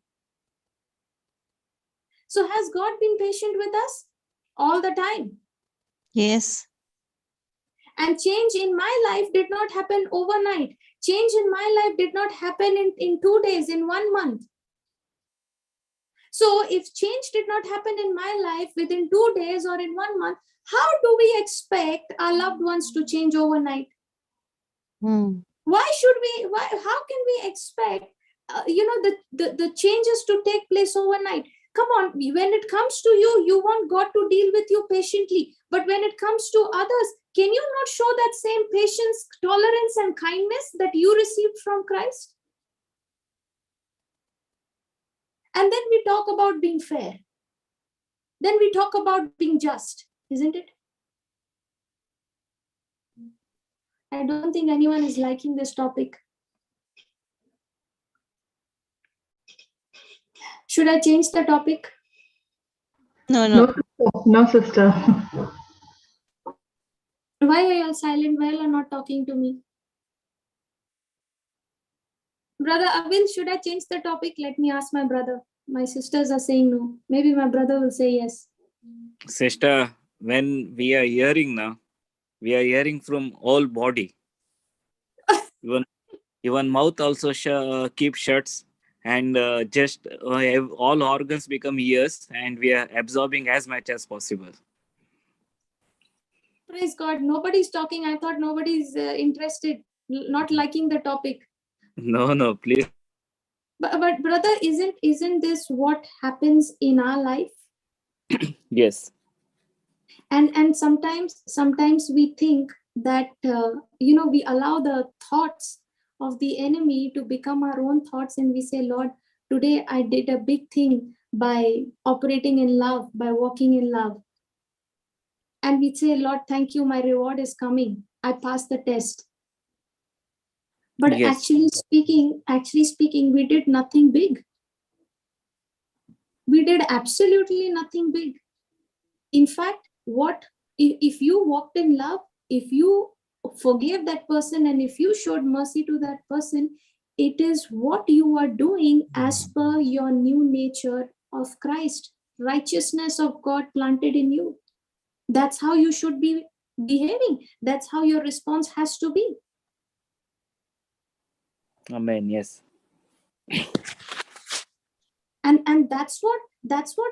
So has God been patient with us all the time? Yes. And change in my life did not happen overnight. Change in my life did not happen in 2 days, in 1 month. So if change did not happen in my life within 2 days or in 1 month, how do we expect our loved ones to change overnight? How can we expect the changes to take place overnight? Come on, when it comes to you, you want God to deal with you patiently. But when it comes to others, can you not show that same patience, tolerance, and kindness that you received from Christ? And then we talk about being fair. Then we talk about being just, isn't it? I don't think anyone is liking this topic. Should I change the topic? No. No, sister. Why are you all silent? Why are you not talking to me? Brother Avil, should I change the topic? Let me ask my brother. My sisters are saying no. Maybe my brother will say yes. Sister, when we are hearing now, we are hearing from all body. Even mouth also keep shuts, and just all organs become ears, and we are absorbing as much as possible. Praise God. Nobody's talking. I thought nobody's interested, not liking the topic. No, please. But brother, isn't this what happens in our life? Yes. And sometimes we think that we allow the thoughts of the enemy to become our own thoughts, and we say, Lord, today I did a big thing by operating in love, by walking in love. And we say, Lord, thank you, my reward is coming. I passed the test. But yes. actually speaking, we did nothing big. We did absolutely nothing big. In fact, if you walked in love, if you forgave that person, and if you showed mercy to that person, it is what you are doing as per your new nature of Christ, righteousness of God planted in you. That's how you should be behaving. That's how your response has to be. Amen. Yes. And that's what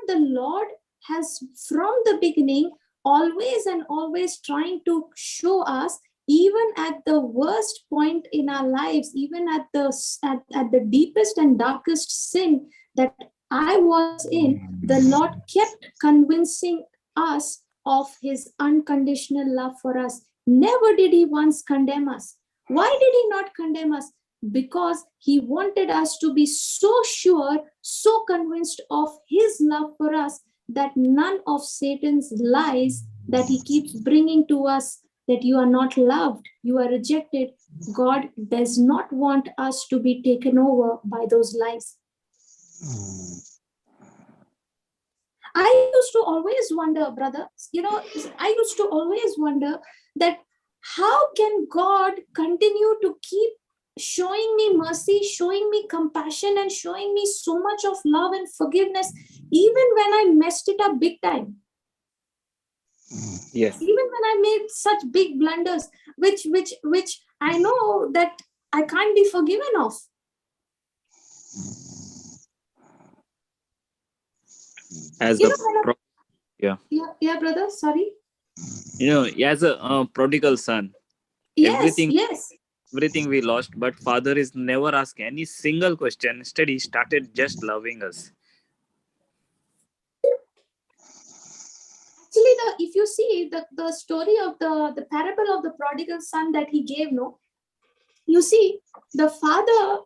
the Lord has from the beginning always and always trying to show us, even at the worst point in our lives, even at the deepest and darkest sin that I was in, the Lord kept convincing us of his unconditional love for us. Never did he once condemn us. Why did he not condemn us? Because he wanted us to be so sure, so convinced of his love for us, that none of Satan's lies that he keeps bringing to us, that you are not loved, you are rejected, God does not want us to be taken over by those lies. I used to always wonder, brother, I used to always wonder that how can God continue to keep showing me mercy, showing me compassion, and showing me so much of love and forgiveness, even when I messed it up big time. Yes. Even when I made such big blunders, which I know that I can't be forgiven of. As Yeah, brother, sorry. As a prodigal son, Yes. everything we lost, but Father is never asked any single question. Instead, he started just loving us. Actually, if you see the story of the parable of the prodigal son that he gave, you see, the father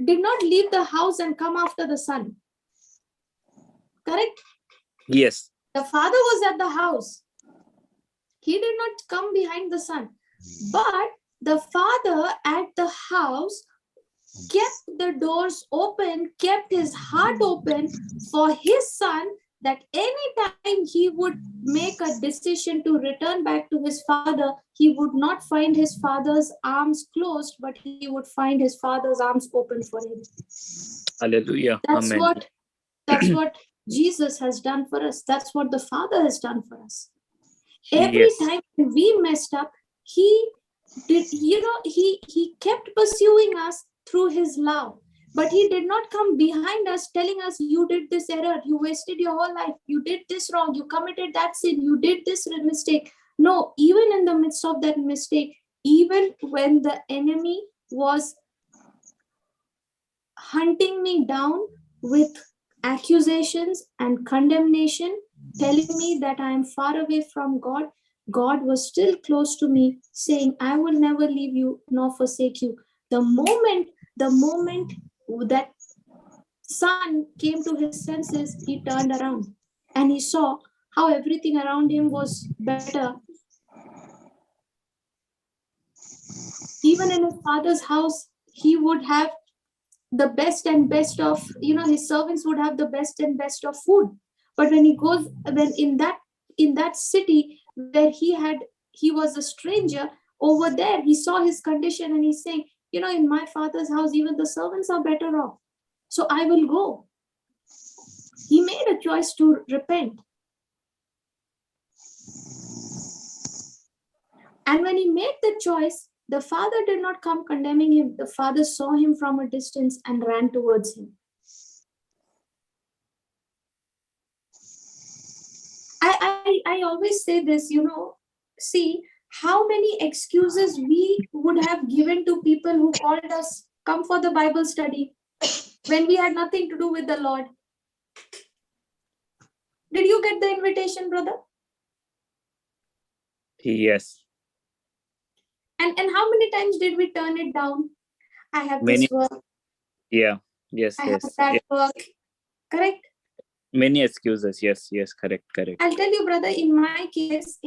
did not leave the house and come after the son. Correct? Yes. The father was at the house. He did not come behind the son. But the father at the house kept the doors open, kept his heart open for his son, that anytime he would make a decision to return back to his father, he would not find his father's arms closed, but he would find his father's arms open for him. Hallelujah. That's Amen. That's what Jesus has done for us. That's what the Father has done for us. Every time we messed up, he did, he kept pursuing us through his love. But he did not come behind us telling us, you did this error, you wasted your whole life, you did this wrong, you committed that sin, you did this mistake. No, even in the midst of that mistake, even when the enemy was hunting me down with accusations and condemnation, telling me that I am far away from God, God was still close to me, saying, I will never leave you nor forsake you. The moment that son came to his senses, he turned around and he saw how everything around him was better. Even in his father's house, he would have the best and best of, his servants would have the best and best of food. But when in that city where he was a stranger, over there he saw his condition and he's saying, in my father's house even the servants are better off, so I will go. He made a choice to repent. And when he made the choice, the father did not come condemning him. The father saw him from a distance and ran towards him. I always say this, see how many excuses we would have given to people who called us, come for the Bible study, when we had nothing to do with the Lord. Did you get the invitation, brother? Yes. And how many times did we turn it down? I have Many. this work. Yeah. Yes. I have that work. Correct? Many excuses. Yes. Correct. I'll tell you, brother, in my case,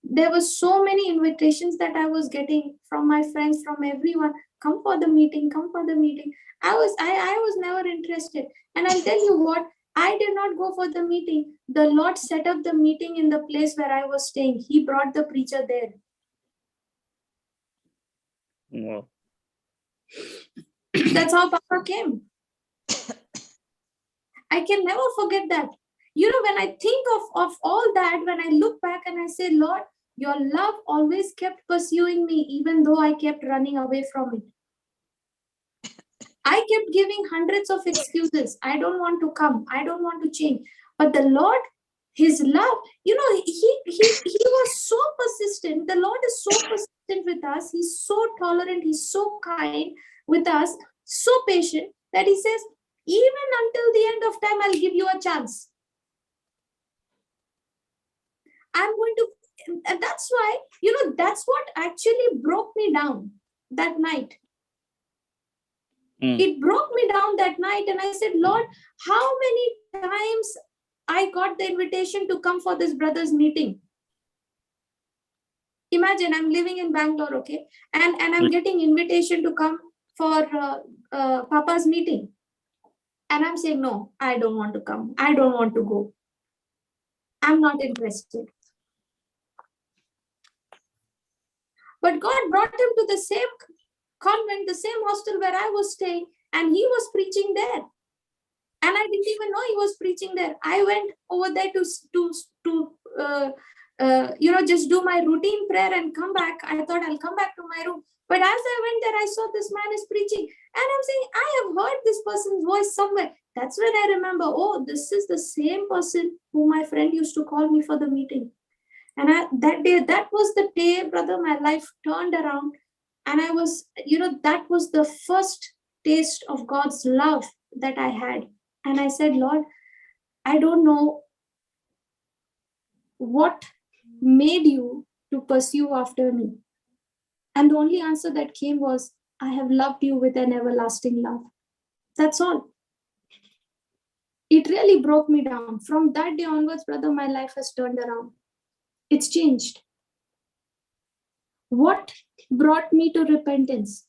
there were so many invitations that I was getting from my friends, from everyone. Come for the meeting. I was never interested. And I'll tell you what, I did not go for the meeting. The Lord set up the meeting in the place where I was staying. He brought the preacher there. Wow. That's how Papa came. I can never forget that. When I think of all that, when I look back and I say, Lord, Your love always kept pursuing me, even though I kept running away from it. I kept giving hundreds of excuses. I don't want to come. I don't want to change. But the Lord, his love, he was so persistent. The Lord is so persistent with us. He's so tolerant. He's so kind with us, so patient that he says, even until the end of time, I'll give you a chance. I'm going to, and that's why, that's what actually broke me down that night. It broke me down that night, and I said, Lord, how many times I got the invitation to come for this brother's meeting? Imagine I'm living in Bangalore, okay, and I'm getting invitation to come for Papa's meeting, and I'm saying, no, I don't want to come. I don't want to go. I'm not interested. But God brought him to the same convent, the same hostel where I was staying, and he was preaching there. And I didn't even know he was preaching there. I went over there to just do my routine prayer and come back. I thought I'll come back to my room. But as I went there, I saw this man is preaching. And I'm saying, I have heard this person's voice somewhere. That's when I remember, oh, this is the same person who my friend used to call me for the meeting. And that was the day, brother, my life turned around. And I was, that was the first taste of God's love that I had. And I said, Lord, I don't know what made you to pursue after me. And the only answer that came was, I have loved you with an everlasting love. That's all. It really broke me down. From that day onwards, brother, my life has turned around. It's changed. What brought me to repentance?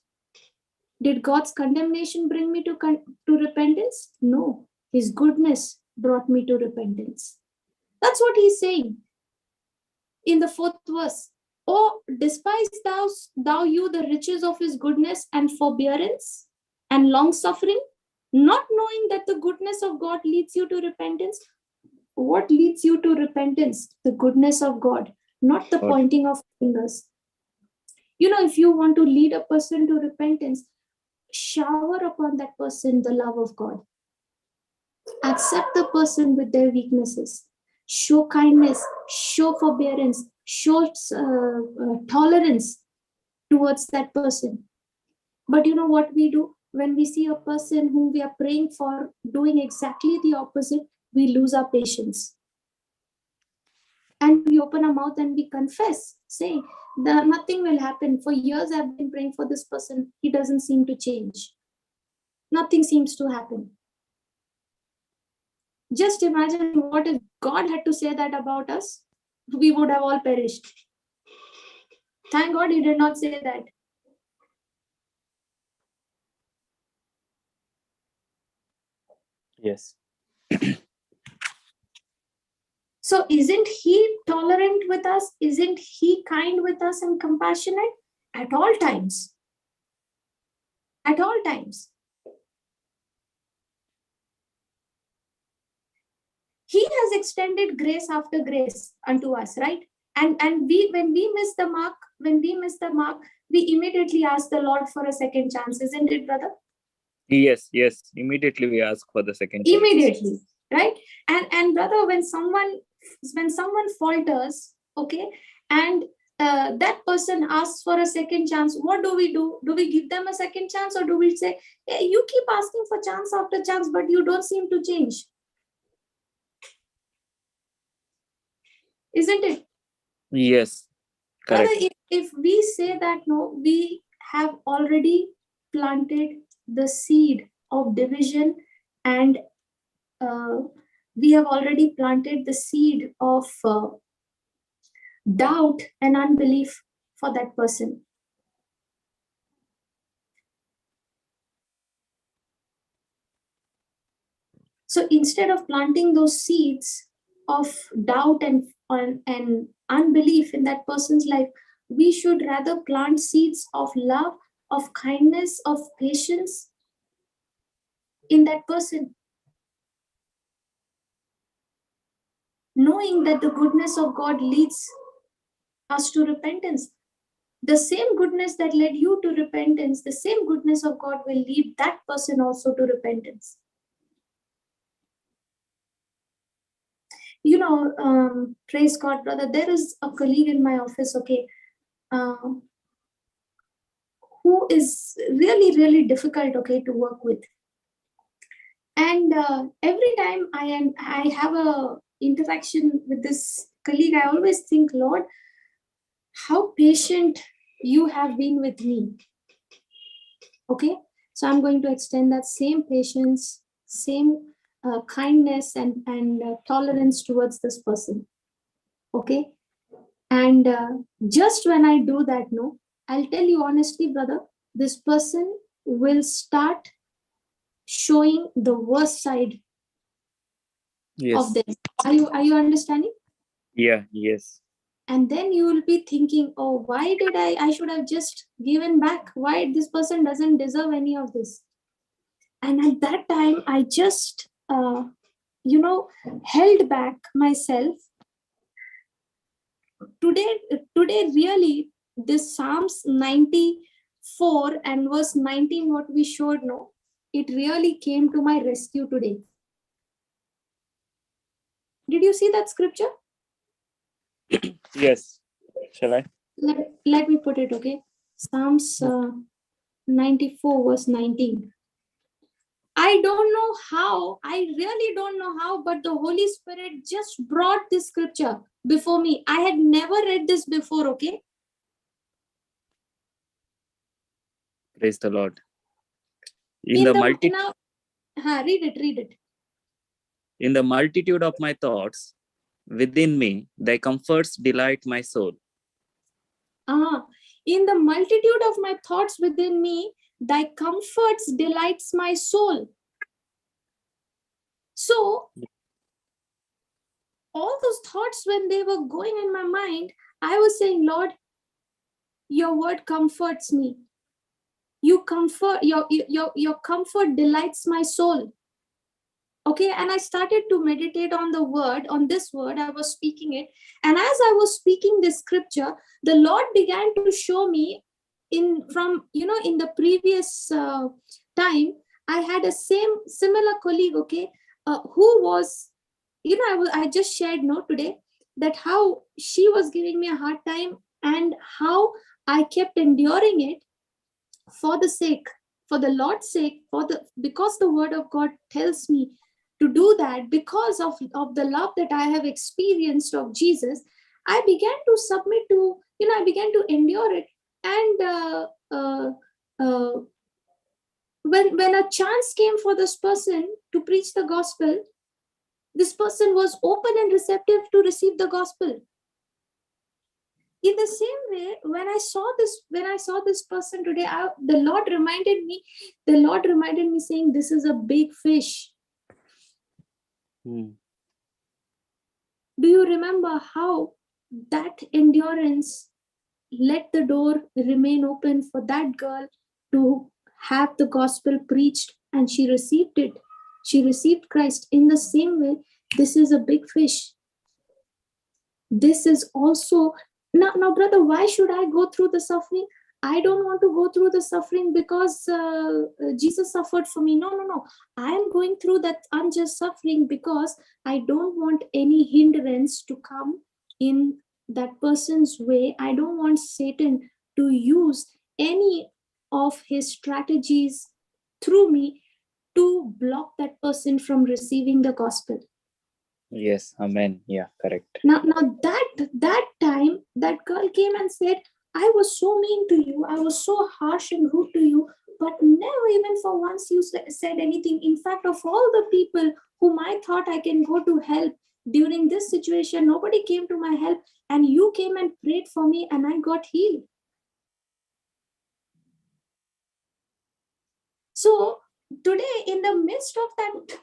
Did God's condemnation bring me to repentance? No. His goodness brought me to repentance. That's what he's saying in the 4th verse. Oh, despise thou you the riches of his goodness and forbearance and long suffering, not knowing that the goodness of God leads you to repentance. What leads you to repentance? The goodness of God, not the pointing of fingers. If you want to lead a person to repentance, shower upon that person the love of God. Accept the person with their weaknesses. Show kindness, show forbearance, show tolerance towards that person. But you know what we do? When we see a person whom we are praying for doing exactly the opposite, we lose our patience. And we open our mouth and we confess, saying that nothing will happen. For years I've been praying for this person. He doesn't seem to change. Nothing seems to happen. Just imagine what if God had to say that about us? We would have all perished. Thank God he did not say that. Yes. So isn't he tolerant with us? Isn't he kind with us and compassionate? At all times. At all times. He has extended grace after grace unto us, right? And we, when we miss the mark, we immediately ask the Lord for a second chance, isn't it, brother? Yes. Immediately we ask for the second chance. Immediately, right? And brother, when someone falters, okay, and that person asks for a second chance, what do? Do we give them a second chance, or do we say, hey, you keep asking for chance after chance, but you don't seem to change? Isn't it? Yes. Correct. Brother, if we say that, no, we have already planted the seed of division, and we have already planted the seed of doubt and unbelief for that person. So instead of planting those seeds of doubt and unbelief in that person's life, we should rather plant seeds of love, of kindness, of patience in that person, knowing that the goodness of God leads us to repentance. The same goodness that led you to repentance, the same goodness of God will lead that person also to repentance. Praise God, brother. There is a colleague in my office, okay, who is really, really difficult, okay, to work with. And every time I have a interaction with this colleague, I always think, Lord, how patient you have been with me. Okay, so I'm going to extend that same patience, same kindness and tolerance towards this person. Okay, and just when I do that, no, I'll tell you honestly, brother, this person will start showing the worst side of them. Are you understanding? Yeah, yes. And then you will be thinking, oh, why did I should have just given back? Why this person doesn't deserve any of this? And at that time, I just, held back myself. Today, really, this Psalms 94 and verse 19, what we showed, no, it really came to my rescue today. Did you see that scripture? Yes. Shall I? Let me put it, okay? Psalms 94 verse 19. I don't know how, I really don't know how, but the Holy Spirit just brought this scripture before me. I had never read this before, okay? Praise the Lord. Read it. In the multitude of my thoughts within me, thy comforts delight my soul. In the multitude of my thoughts within me, thy comforts delights my soul. So, all those thoughts, when they were going in my mind, I was saying, Lord, your word comforts me. You comfort, your comfort delights my soul. Okay, and I started to meditate on the word, on this word. I was speaking it, and as I was speaking this scripture, the Lord began to show me in the previous time. I had a similar colleague, okay, who was, I just shared today that how she was giving me a hard time and how I kept enduring it for the Lord's sake, because the word of God tells me to do that, because of the love that I have experienced of Jesus. I began to submit to, I began to endure it. And when a chance came for this person to preach the gospel, this person was open and receptive to receive the gospel. In the same way, when I saw this person today, the Lord reminded me saying, this is a big fish. Do you remember how that endurance let the door remain open for that girl to have the gospel preached, and she received it? She received Christ. In the same way, this is a big fish. This is also, now brother, why should I go through the suffering? I don't want to go through the suffering because Jesus suffered for me. No. I am going through that unjust suffering because I don't want any hindrance to come in that person's way. I don't want Satan to use any of his strategies through me to block that person from receiving the gospel. Yes, amen. Yeah, correct. Now that time, that girl came and said, I was so mean to you, I was so harsh and rude to you, but never even for once you said anything. In fact, of all the people whom I thought I can go to help during this situation, nobody came to my help, and you came and prayed for me, and I got healed. So today, in the midst of that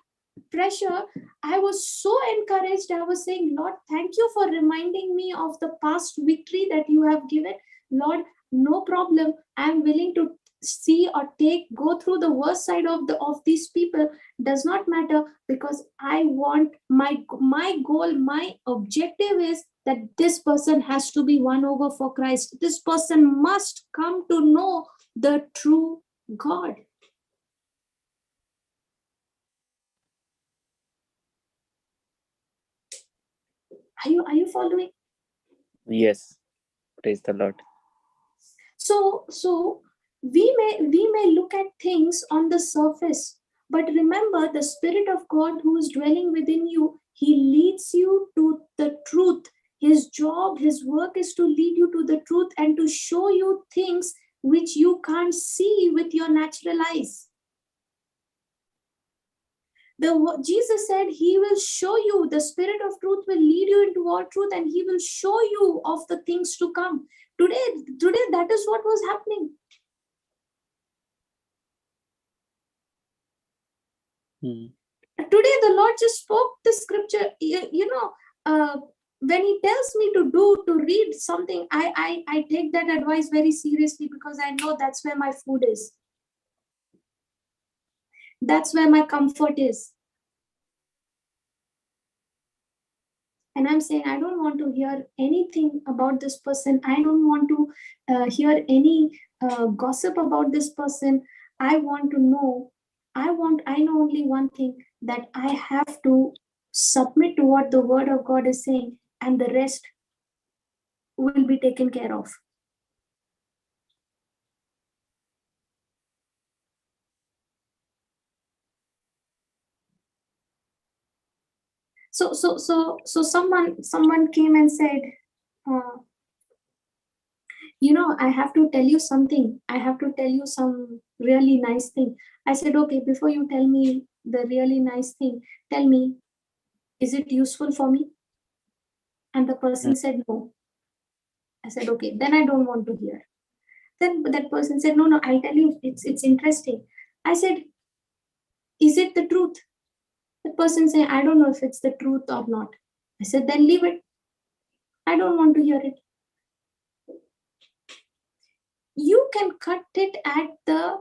pressure, I was so encouraged. I was saying, Lord, thank you for reminding me of the past victory that you have given. Lord, no problem. I'm willing to see or go through the worst side of these people. Does not matter, because I want my goal, my objective is that this person has to be won over for Christ. This person must come to know the true God. Are you following? Yes. Praise the Lord. So we may look at things on the surface, but remember the Spirit of God who is dwelling within you, he leads you to the truth. His job, his work is to lead you to the truth and to show you things which you can't see with your natural eyes. Jesus said he will show you, the Spirit of truth will lead you into all truth, and he will show you of the things to come. Today that is what was happening. Today the Lord just spoke the scripture. When he tells me to read something, I take that advice very seriously, because I know that's where my food is. That's where my comfort is. And I'm saying, I don't want to hear anything about this person. I don't want to hear any gossip about this person. I want to know, I know only one thing, that I have to submit to what the word of God is saying, and the rest will be taken care of. So someone came and said, I have to tell you something. I have to tell you some really nice thing. I said, okay, before you tell me the really nice thing, tell me, is it useful for me? And the person said, no. I said, okay, then I don't want to hear. Then that person said, no, I'll tell you, it's interesting. I said, is it the truth? The person said, I don't know if it's the truth or not. I said, then leave it. I don't want to hear it. You can cut it at the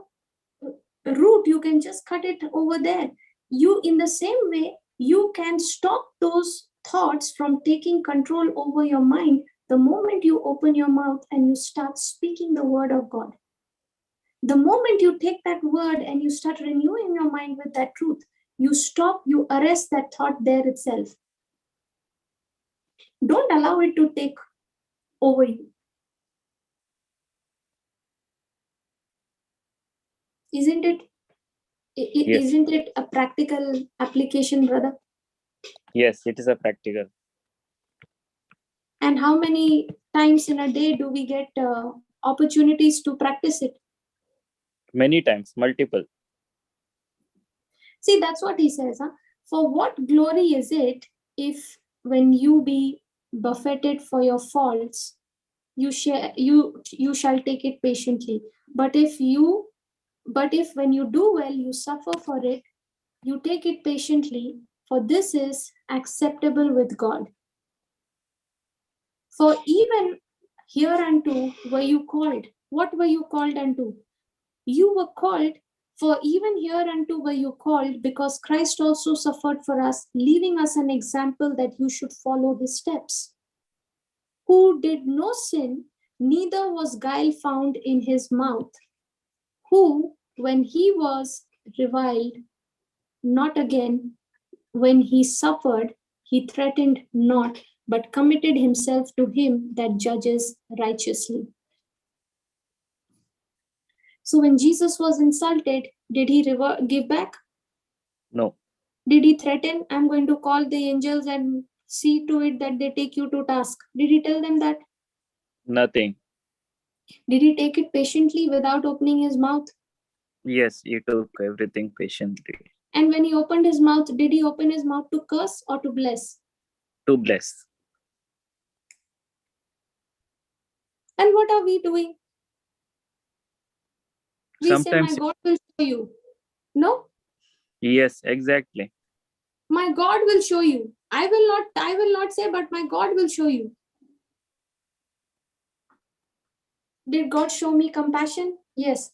root. You can just cut it over there. You, in the same way, you can stop those thoughts from taking control over your mind the moment you open your mouth and you start speaking the word of God. The moment you take that word and you start renewing your mind with that truth, you stop, you arrest that thought there itself. Don't allow it to take over you. Isn't it? Yes. Isn't it a practical application, brother? Yes, it is a practical. And how many times in a day do we get opportunities to practice it? Many times, multiple. See, that's what he says. Huh? For what glory is it if, when you be buffeted for your faults, you shall take it patiently? But if when you do well, you suffer for it, you take it patiently, for this is acceptable with God. For even hereunto were you called. What were you called unto? You were called, for even hereunto were you called, because Christ also suffered for us, leaving us an example that you should follow his steps. Who did no sin, neither was guile found in his mouth. Who, when he was reviled, not again, when he suffered, he threatened not, but committed himself to him that judges righteously. So when Jesus was insulted, did he give back? No. Did he threaten, I'm going to call the angels and see to it that they take you to task? Did he tell them that? Nothing. Did he take it patiently without opening his mouth? Yes, he took everything patiently. And when he opened his mouth, did he open his mouth to curse or to bless? To bless. And what are we doing? We Sometimes. say, my God will show you. No? Yes, exactly. My God will show you. I will not say, but my God will show you. Did God show me compassion? Yes.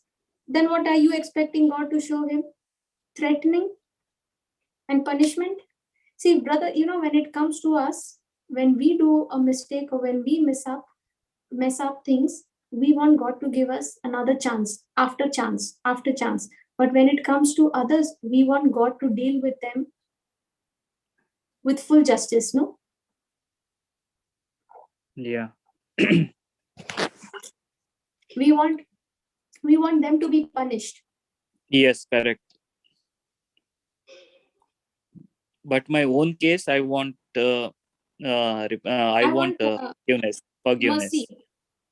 Then what are you expecting God to show him? Threatening and punishment? See, brother, when it comes to us, when we do a mistake or when we mess up things, we want God to give us another chance after chance after chance. But when it comes to others, we want God to deal with them with full justice, no? Yeah. We want them to be punished. Yes, correct. But my own case, I want forgiveness. Mercy.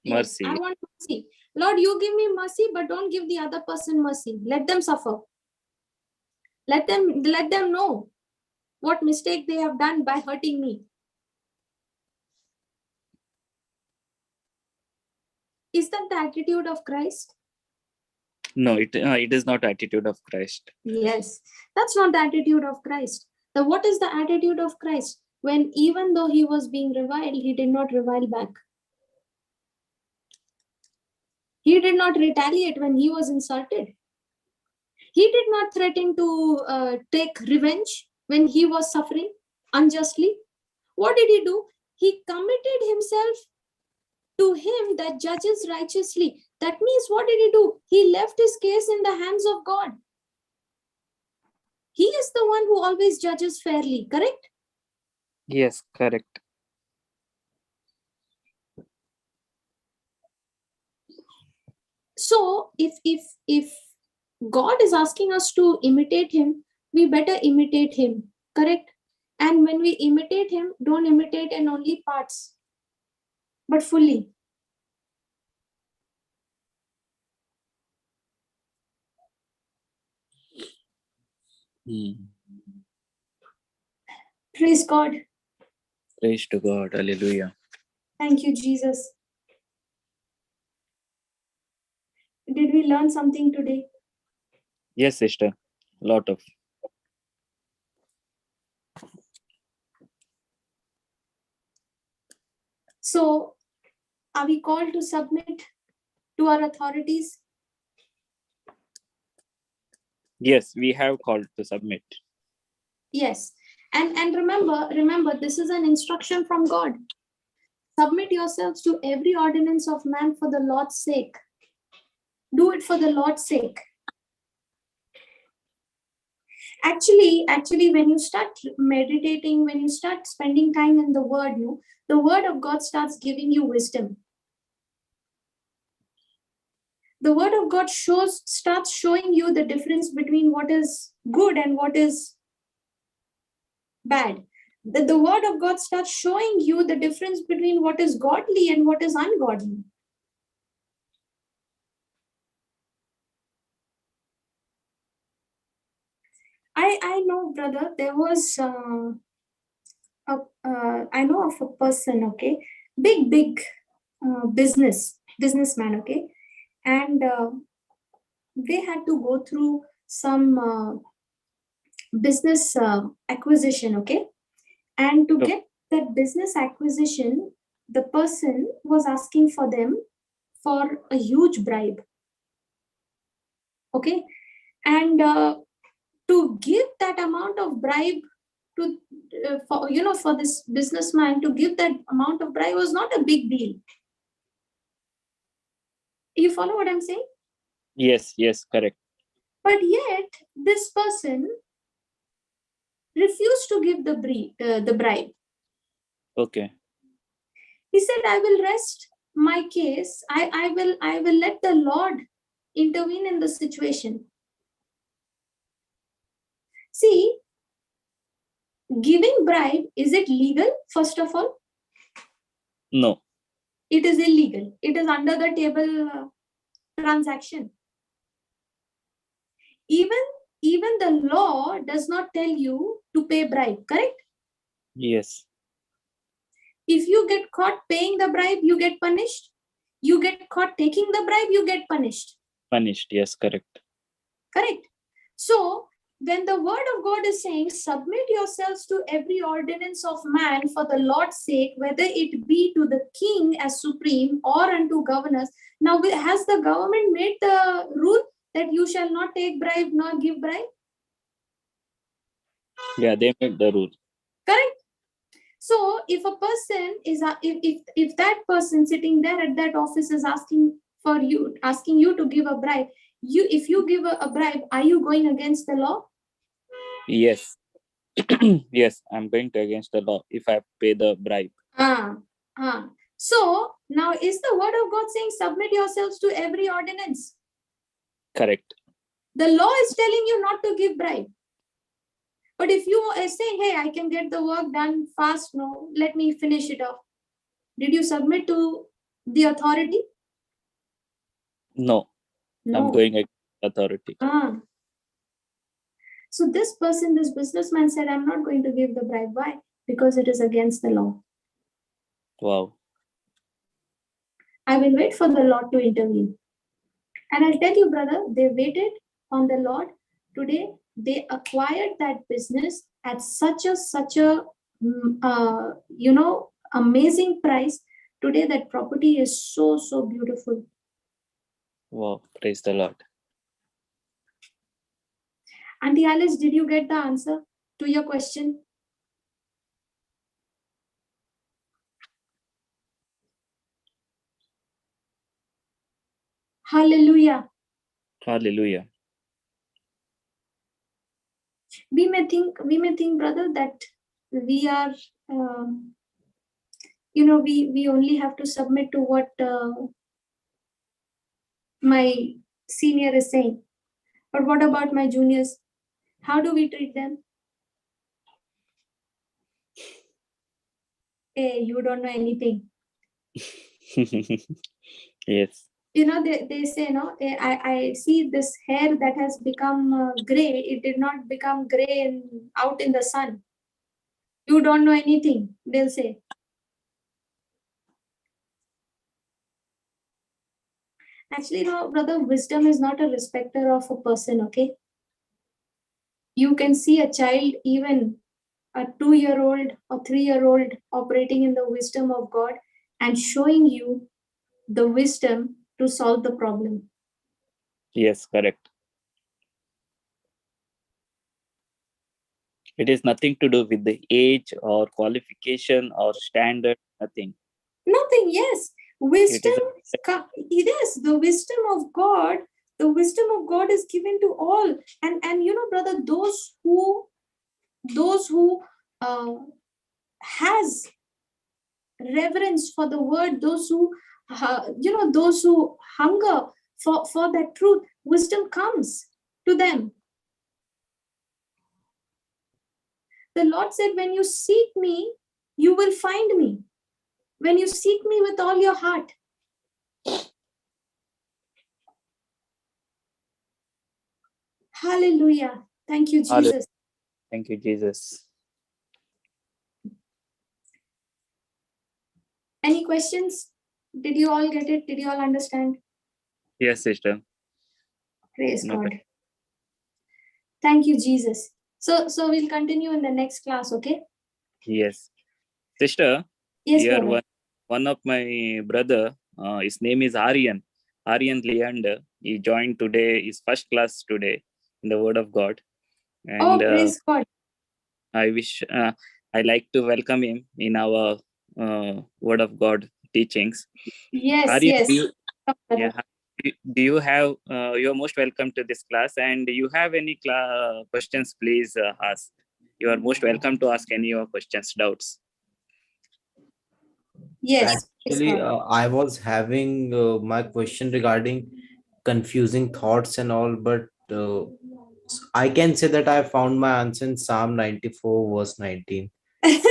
Yes, Mercy. I want mercy. Lord, you give me mercy, but don't give the other person mercy. Let them suffer. Let them know what mistake they have done by hurting me. Is that the attitude of Christ? No, it is not attitude of Christ. Yes, that's not the attitude of Christ. What is the attitude of Christ? When even though he was being reviled, he did not revile back. He did not retaliate when he was insulted. He did not threaten to take revenge when he was suffering unjustly. What did he do? He committed himself to him that judges righteously. That means, what did he do? He left his case in the hands of God. He is the one who always judges fairly, correct? Yes, correct. So if God is asking us to imitate him, we better imitate him, correct? And when we imitate him, don't imitate in only parts, but fully. Praise God. Praise to God. Hallelujah. Thank you, Jesus. Did we learn something today? Yes, sister. Lot of. So, are we called to submit to our authorities? Yes, we have called to submit. Yes. And remember, this is an instruction from God. Submit yourselves to every ordinance of man for the Lord's sake. Do it for the Lord's sake. Actually, when you start meditating, when you start spending time in the Word, the Word of God starts giving you wisdom. The Word of God starts showing you the difference between what is good and what is bad. The Word of God starts showing you the difference between what is godly and what is ungodly. I know, brother, there was I know of a person, okay, big businessman, okay, and they had to go through some business acquisition, okay, and to get that business acquisition, the person was asking for them for a huge bribe, okay, and to give that amount of bribe to for this businessman, to give that amount of bribe was not a big deal. You follow what I'm saying? Yes, correct. But yet this person refused to give the bribe. Okay. He said, I will rest my case. I will let the Lord intervene in the situation. See, giving bribe, is it legal? First of all, No. it is illegal. It is under the table transaction. Even the law does not tell you to pay bribe, correct? Yes. If you get caught paying the bribe, you get punished. You get caught taking the bribe, you get punished. Punished, yes, correct. Correct. So, when the word of God is saying, submit yourselves to every ordinance of man for the Lord's sake, whether it be to the king as supreme or unto governors. Now, has the government made the rule that you shall not take bribe nor give bribe? Yeah, they made the rule. Correct. So if a person is if that person sitting there at that office is asking you to give a bribe, if you give a bribe, are you going against the law? Yes. Yes, I'm going to against the law if I pay the bribe. So now is the word of God saying submit yourselves to every ordinance? Correct. The law is telling you not to give bribe. But if you are saying, hey, I can get the work done fast, no, let me finish it off. Did you submit to the authority? No. I'm going against authority. So this businessman said, I'm not going to give the bribe. Why? Because it is against the law. Wow. I will wait for the Lord to intervene. And I'll tell you, brother, they waited on the Lord. Today, they acquired that business at such a amazing price. Today, that property is so beautiful. Wow. Praise the Lord. Auntie Alice, did you get the answer to your question? Hallelujah. Hallelujah. We may think, brother, that we are, we only have to submit to what my senior is saying. But what about my juniors? How do we treat them? Hey, you don't know anything. Yes. They say, no, I see this hair that has become gray. It did not become gray out in the sun. You don't know anything, they'll say. Actually, no, brother, wisdom is not a respecter of a person, okay? You can see a child, even a 2-year-old or 3-year-old, operating in the wisdom of God and showing you the wisdom to solve the problem. Yes, correct. It is nothing to do with the age or qualification or standard, nothing. Nothing, yes. Wisdom, yes, the wisdom of God, is given to all. And brother, those who has reverence for the word, those who hunger for that truth, wisdom comes to them. The Lord said, when you seek me, you will find me. When you seek me with all your heart. Hallelujah. Thank you, Jesus. Thank you, Jesus. Any questions? Did you all get it? Did you all understand? Yes, sister. Praise God. Thank you, Jesus. So we'll continue in the next class, okay? Yes. Sister, yes, here brother. one of my brother, his name is Aryan Leander. He joined today, his first class today in the Word of God. And praise God. I wish, I like to welcome him in our Word of God teachings. Yes, Aryan, yes. do you have, you're most welcome to this class, and you have any questions, please ask. You are most welcome to ask any of your questions, doubts. Yes. Actually, I was having my question regarding confusing thoughts and all, but I can say that I found my answer in Psalm 94, verse 19. Praise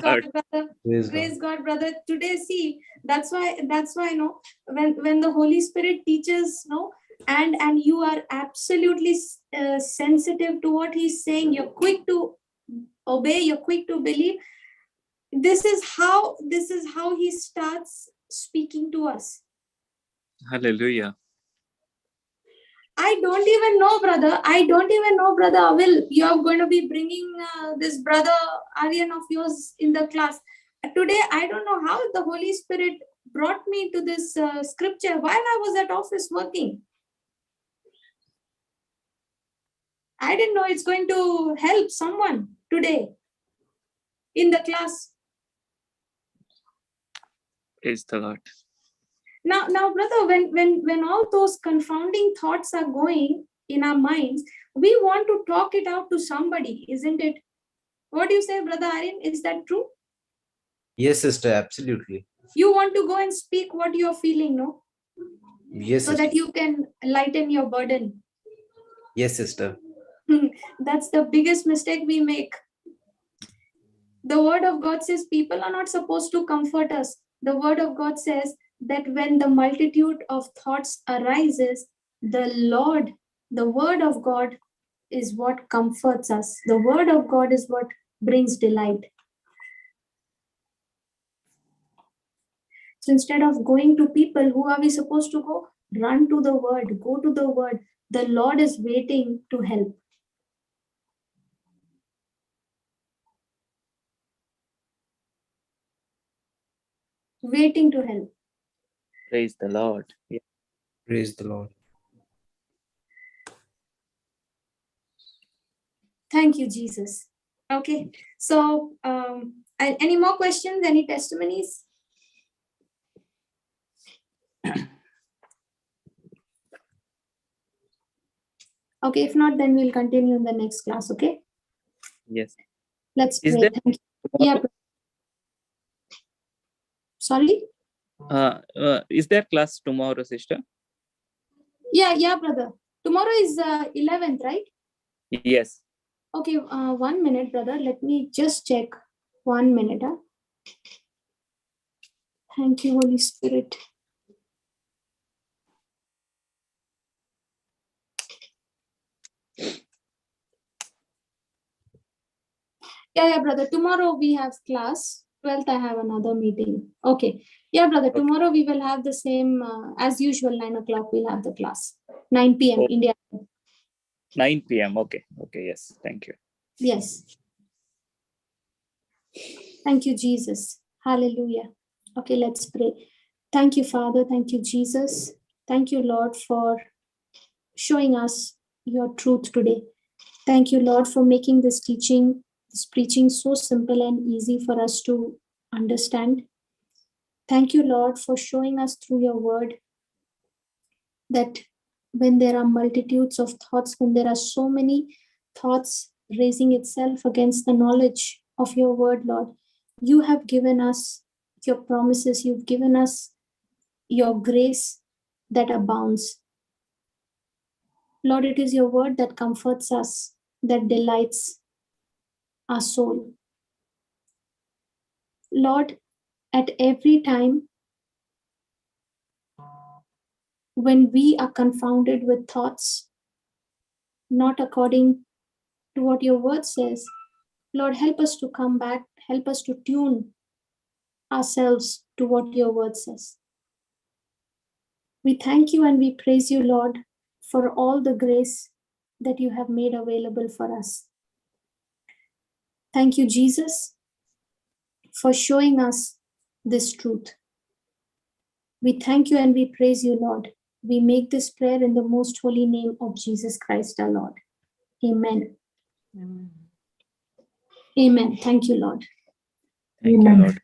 God, brother. Praise God, brother. Today, see, that's why when the Holy Spirit teaches, and you are absolutely sensitive to what he's saying, you're quick to obey, you're quick to believe. This is how he starts speaking to us. Hallelujah. I don't even know, brother. Avil, you're going to be bringing this brother Aryan of yours in the class. Today, I don't know how the Holy Spirit brought me to this scripture while I was at office working. I didn't know it's going to help someone today. in the class. Praise the Lord. Now, brother, when all those confounding thoughts are going in our minds, we want to talk it out to somebody, isn't it? What do you say, Brother Aryan? Is that true? Yes, sister, absolutely. You want to go and speak what you're feeling, no? Yes, so sister. that you can lighten your burden. Yes, sister. That's the biggest mistake we make. The word of God says people are not supposed to comfort us. The word of God says that when the multitude of thoughts arises, the Lord, the word of God is what comforts us. The word of God is what brings delight. So instead of going to people, who are we supposed to go? Run to the word, go to the word. The Lord is waiting to help. Waiting to help. Praise the Lord. Yeah. Praise the Lord. Thank you, Jesus. Okay, so any more questions, any testimonies? Okay, if not, then we'll continue in the next class, okay? Yes. Let's Is pray. there Thank you. Yeah. Sorry? Is there class tomorrow, sister? Yeah, brother. Tomorrow is 11th, right? Yes. Okay, 1 minute, brother. Let me just check. 1 minute. Huh? Thank you, Holy Spirit. Yeah, brother. Tomorrow we have class. 12th, I have another meeting. Okay. Yeah, brother. Okay. Tomorrow we will have the same, as usual, 9 o'clock we'll have the class. 9 p.m. Oh. India. 9 p.m. Okay. Okay. Yes. Thank you. Yes. Thank you, Jesus. Hallelujah. Okay, let's pray. Thank you, Father. Thank you, Jesus. Thank you, Lord, for showing us your truth today. Thank you, Lord, for making this teaching, this preaching so simple and easy for us to understand. Thank you, Lord, for showing us through your word that when there are multitudes of thoughts, when there are so many thoughts raising itself against the knowledge of your word, Lord, you have given us your promises, you've given us your grace that abounds. Lord, it is your word that comforts us, that delights our soul. Lord, at every time when we are confounded with thoughts, not according to what your word says, Lord, help us to come back, help us to tune ourselves to what your word says. We thank you and we praise you, Lord, for all the grace that you have made available for us. Thank you, Jesus, for showing us this truth. We thank you and we praise you, Lord. We make this prayer in the most holy name of Jesus Christ, our Lord. Amen. Amen. Amen. Thank you, Lord. Thank you, Lord.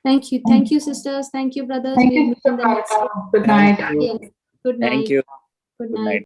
Thank you. Thank you, sisters. Thank you, brothers. We'll meet in the next. Good night. Thank you. Yes. Good night. Thank you. Good Good night. night.